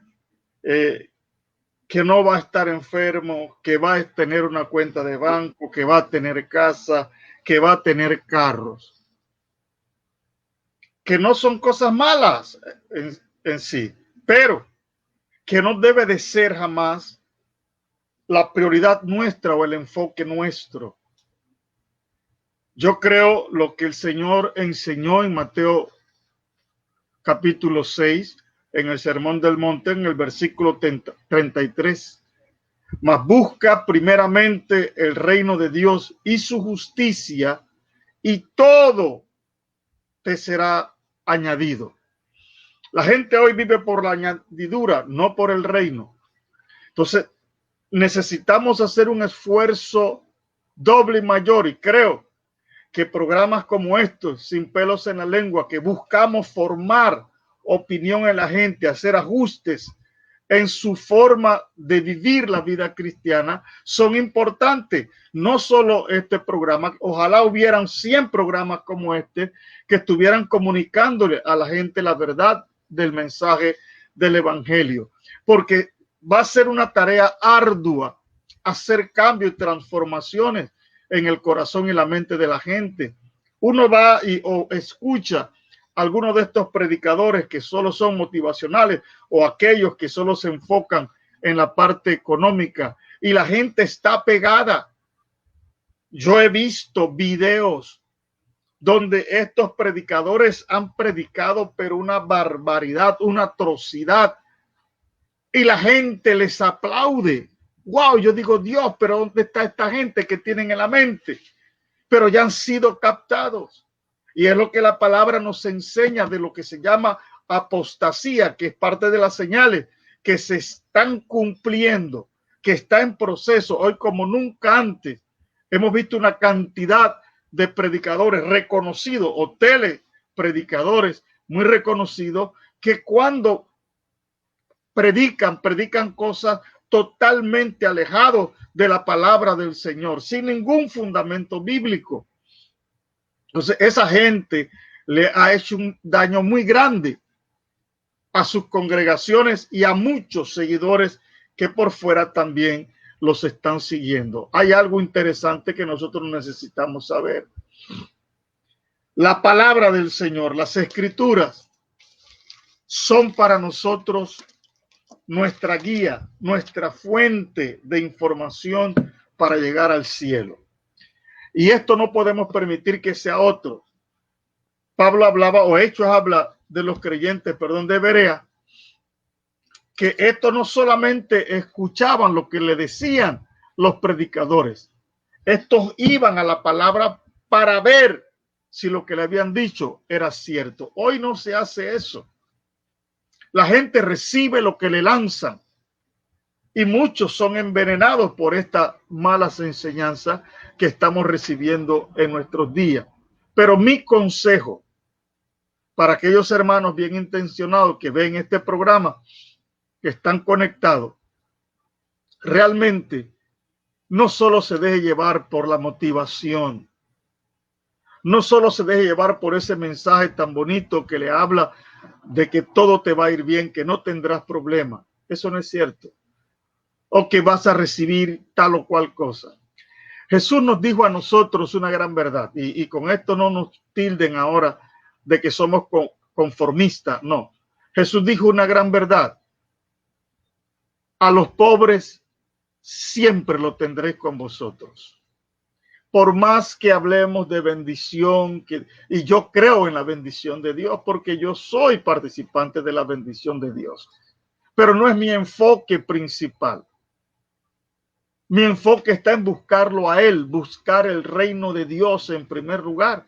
D: que no va a estar enfermo, que va a tener una cuenta de banco, que va a tener casa, que va a tener carros, que no son cosas malas en sí, pero que no debe de ser jamás la prioridad nuestra o el enfoque nuestro. Yo creo lo que el Señor enseñó en Mateo capítulo 6, en el Sermón del Monte, en el versículo 33. Mas busca primeramente el reino de Dios y su justicia, y todo te será añadido. La gente hoy vive por la añadidura, no por el reino. Entonces, necesitamos hacer un esfuerzo doble y mayor, y creo que programas como estos, Sin Pelos en la Lengua, que buscamos formar opinión en la gente, hacer ajustes en su forma de vivir la vida cristiana son importantes. No solo este programa, ojalá hubieran 100 programas como este que estuvieran comunicándole a la gente la verdad del mensaje del evangelio, porque va a ser una tarea ardua hacer cambios y transformaciones en el corazón y la mente de la gente. Uno va o escucha algunos de estos predicadores que solo son motivacionales o aquellos que solo se enfocan en la parte económica y la gente está pegada. Yo he visto videos donde estos predicadores han predicado pero una barbaridad, una atrocidad y la gente les aplaude. Wow, yo digo, Dios, pero ¿dónde está esta gente que tienen en la mente? Pero ya han sido captados. Y es lo que la palabra nos enseña de lo que se llama apostasía, que es parte de las señales que se están cumpliendo, que está en proceso. Hoy como nunca antes hemos visto una cantidad de predicadores reconocidos o telepredicadores muy reconocidos que cuando predican cosas totalmente alejados de la palabra del Señor, sin ningún fundamento bíblico. Entonces, esa gente le ha hecho un daño muy grande a sus congregaciones y a muchos seguidores que por fuera también los están siguiendo. Hay algo interesante que nosotros necesitamos saber. La palabra del Señor, las escrituras, son para nosotros nuestra guía, nuestra fuente de información para llegar al cielo. Y esto no podemos permitir que sea otro. Pablo hablaba, o Hechos habla de los creyentes, de Berea, que esto no solamente escuchaban lo que le decían los predicadores, estos iban a la palabra para ver si lo que le habían dicho era cierto. Hoy no se hace eso. La gente recibe lo que le lanzan y muchos son envenenados por estas malas enseñanzas que estamos recibiendo en nuestros días. Pero mi consejo para aquellos hermanos bien intencionados que ven este programa, que están conectados, realmente no solo se deje llevar por la motivación, no solo se deje llevar por ese mensaje tan bonito que le habla de que todo te va a ir bien, que no tendrás problemas. Eso no es cierto. O que vas a recibir tal o cual cosa. Jesús nos dijo a nosotros una gran verdad, y con esto no nos tilden ahora de que somos conformistas, no. Jesús dijo una gran verdad. A los pobres siempre lo tendréis con vosotros. Por más que hablemos de bendición, y yo creo en la bendición de Dios porque yo soy participante de la bendición de Dios, pero no es mi enfoque principal. Mi enfoque está en buscarlo a Él, buscar el reino de Dios en primer lugar.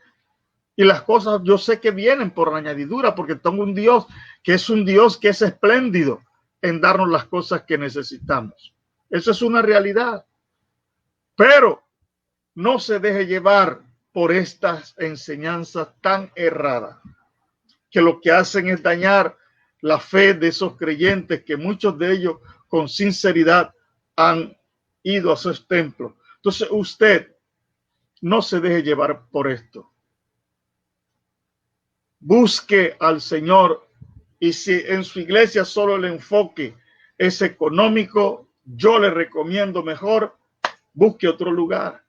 D: Y las cosas yo sé que vienen por añadidura porque tengo un Dios que es espléndido en darnos las cosas que necesitamos. Eso es una realidad. Pero no se deje llevar por estas enseñanzas tan erradas, que lo que hacen es dañar la fe de esos creyentes, que muchos de ellos con sinceridad han ido a sus templos. Entonces usted no se deje llevar por esto. Busque al Señor, y si en su iglesia solo el enfoque es económico, yo le recomiendo mejor busque otro lugar.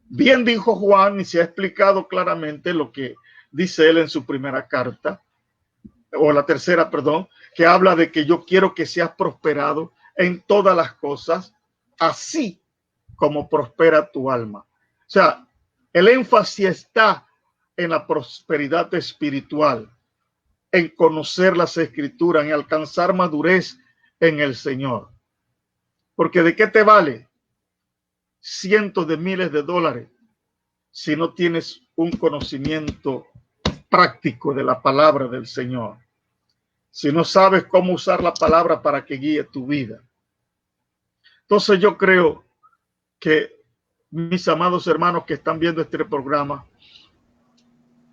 D: Bien dijo Juan, y se ha explicado claramente lo que dice él en su primera carta, o la tercera, perdón, que habla de que yo quiero que seas prosperado en todas las cosas, así como prospera tu alma. O sea, el énfasis está en la prosperidad espiritual, en conocer las escrituras, en alcanzar madurez en el Señor. Porque ¿de qué te vale cientos de miles de dólares si no tienes un conocimiento práctico de la palabra del Señor? Si no sabes cómo usar la palabra para que guíe tu vida. Entonces yo creo que mis amados hermanos que están viendo este programa,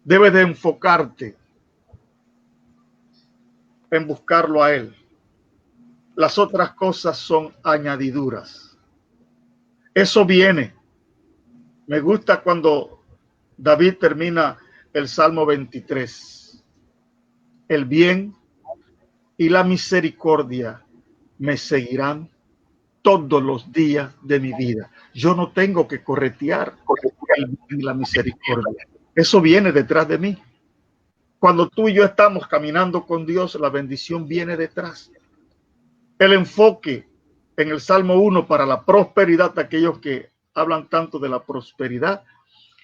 D: debes de enfocarte en buscarlo a Él. las otras cosas son añadiduras. Eso viene. Me gusta cuando David termina el Salmo 23. El bien y la misericordia me seguirán todos los días de mi vida. Yo no tengo que corretear el bien y la misericordia. Eso viene detrás de mí. Cuando tú y yo estamos caminando con Dios, la bendición viene detrás. El enfoque en el Salmo 1 para la prosperidad de aquellos que hablan tanto de la prosperidad,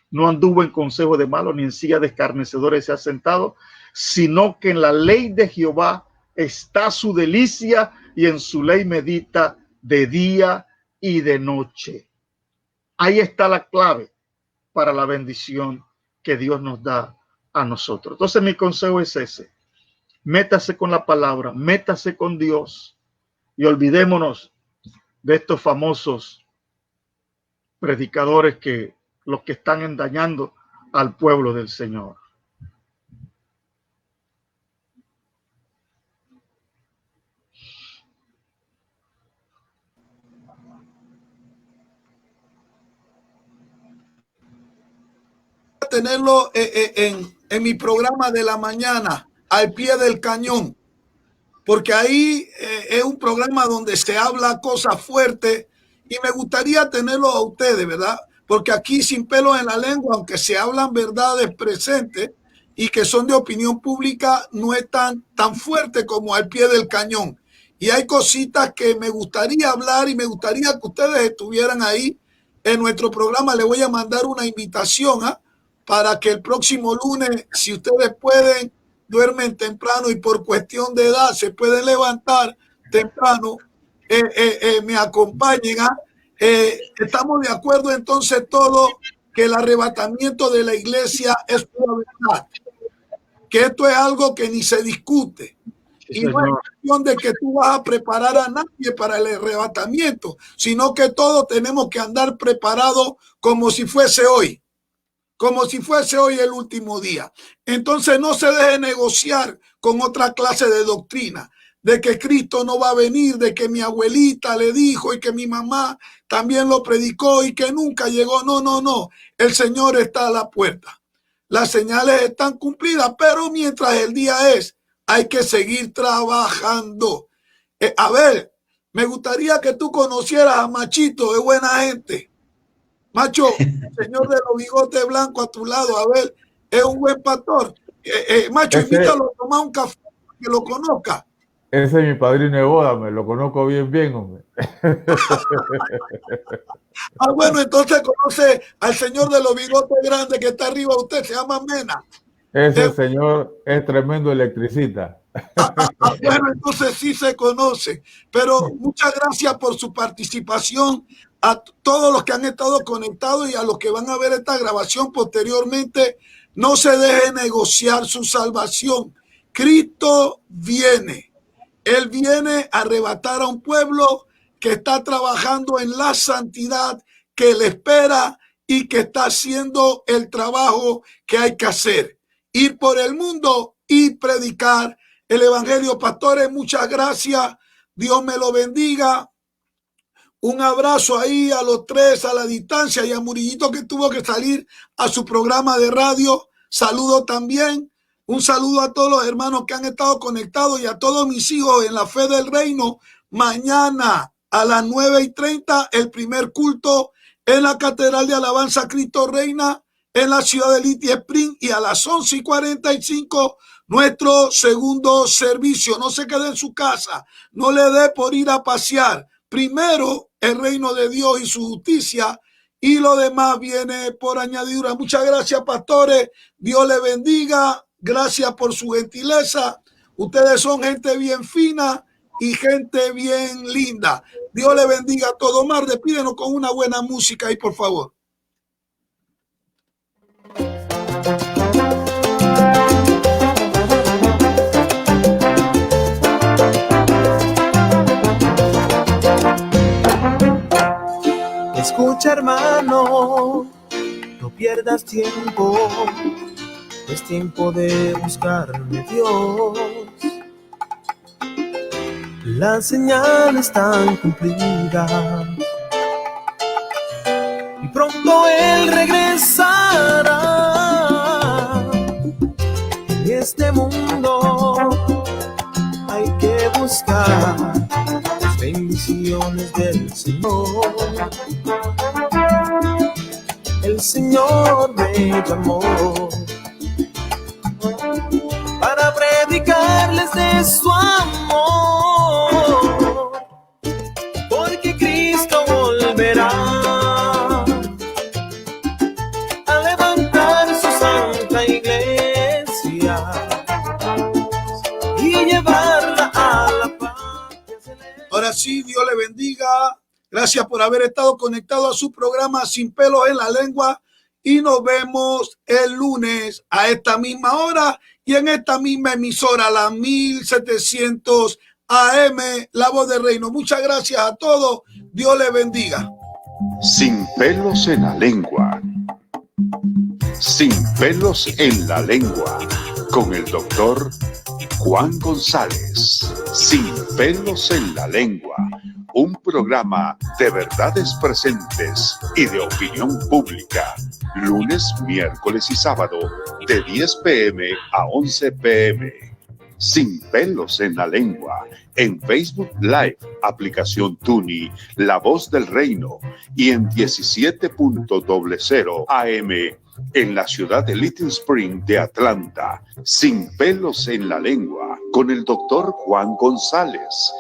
D: no anduvo en consejo de malos, ni en silla de escarnecedores se ha sentado, sino que en la ley de Jehová está su delicia y en su ley medita de día y de noche. Ahí está la clave para la bendición que Dios nos da a nosotros. Entonces mi consejo es ese: métase con la palabra, métase con Dios y olvidémonos de estos famosos predicadores que los que están engañando al pueblo del Señor.
C: Tenerlo en mi programa de la mañana, al pie del cañón, porque ahí es un programa donde se habla cosas fuertes y me gustaría tenerlo a ustedes, ¿verdad? Porque aquí sin pelos en la lengua, aunque se hablan verdades presentes y que son de opinión pública, no es tan fuerte como al pie del cañón. Y hay cositas que me gustaría hablar y me gustaría que ustedes estuvieran ahí en nuestro programa. Le voy a mandar una invitación para que el próximo lunes, si ustedes pueden, duermen temprano y por cuestión de edad se pueden levantar temprano, me acompañen. Estamos de acuerdo entonces todos que el arrebatamiento de la iglesia es una verdad, que esto es algo que ni se discute.
D: Sí,
C: y no es cuestión de que tú vas a preparar a nadie para el arrebatamiento, sino que todos tenemos que andar preparados como si fuese hoy. Como si fuese hoy el último día. Entonces no se deje negociar con otra clase de doctrina, de que Cristo no va a venir, de que mi abuelita le dijo y que mi mamá también lo predicó y que nunca llegó. No, no, no. El Señor está a la puerta. Las señales están cumplidas, pero mientras el día es, hay que seguir trabajando. A ver, me gustaría que tú conocieras a Machito, es buena gente. Macho, el señor de los bigotes blancos a tu lado, a ver, es un buen pastor. Macho, invítalo a tomar un café para que lo conozca.
F: Ese es mi padrino de boda, me lo conozco bien, hombre.
C: Bueno, entonces conoce al señor de los bigotes grandes que está arriba, usted se llama Mena.
F: Ese señor es tremendo electricista.
C: Bueno, entonces sí se conoce. Pero muchas gracias por su participación. A todos los que han estado conectados y a los que van a ver esta grabación posteriormente, no se deje negociar su salvación. Cristo viene. Él viene a arrebatar a un pueblo que está trabajando en la santidad, que le espera y que está haciendo el trabajo que hay que hacer. Ir por el mundo y predicar el evangelio. Pastores, muchas gracias. Dios me lo bendiga. Un abrazo ahí a los tres a la distancia y a Murillito que tuvo que salir a su programa de radio. Saludo también. Un saludo a todos los hermanos que han estado conectados y a todos mis hijos en la fe del reino. Mañana a las 9:30 el primer culto en la Catedral de Alabanza Cristo Reina en la ciudad de Little Spring, y a las 11:45 nuestro segundo servicio. No se quede en su casa, no le dé por ir a pasear. Primero el reino de Dios y su justicia, y lo demás viene por añadidura. Muchas gracias, pastores. Dios le bendiga. Gracias por su gentileza. Ustedes son gente bien fina y gente bien linda. Dios le bendiga a todos. Omar, despídenos con una buena música ahí, por favor.
A: Escucha, hermano, no pierdas tiempo. Es tiempo de buscarme, Dios. las señales están cumplidas y pronto Él regresará. En este mundo hay que buscar las bendiciones del Señor. El Señor me llamó para predicarles de su amor, porque Cristo volverá a levantar su santa iglesia y llevarla a la patria celeste.
C: Ahora sí, Dios le bendiga. Gracias por haber estado conectado a su programa Sin Pelos en la Lengua y nos vemos el lunes a esta misma hora y en esta misma emisora, la 1700 AM, La Voz del Reino. Muchas gracias a todos. Dios les bendiga.
B: Sin pelos en la lengua. Sin pelos en la lengua. Con el doctor Juan González. Sin pelos en la lengua. Un programa de verdades presentes y de opinión pública. Lunes, miércoles y sábado de 10 p.m. a 11 p.m. Sin pelos en la lengua. En Facebook Live, aplicación Tuni, La Voz del Reino y en 17.00 AM en la ciudad de Little Spring de Atlanta. Sin pelos en la lengua con el doctor Juan González.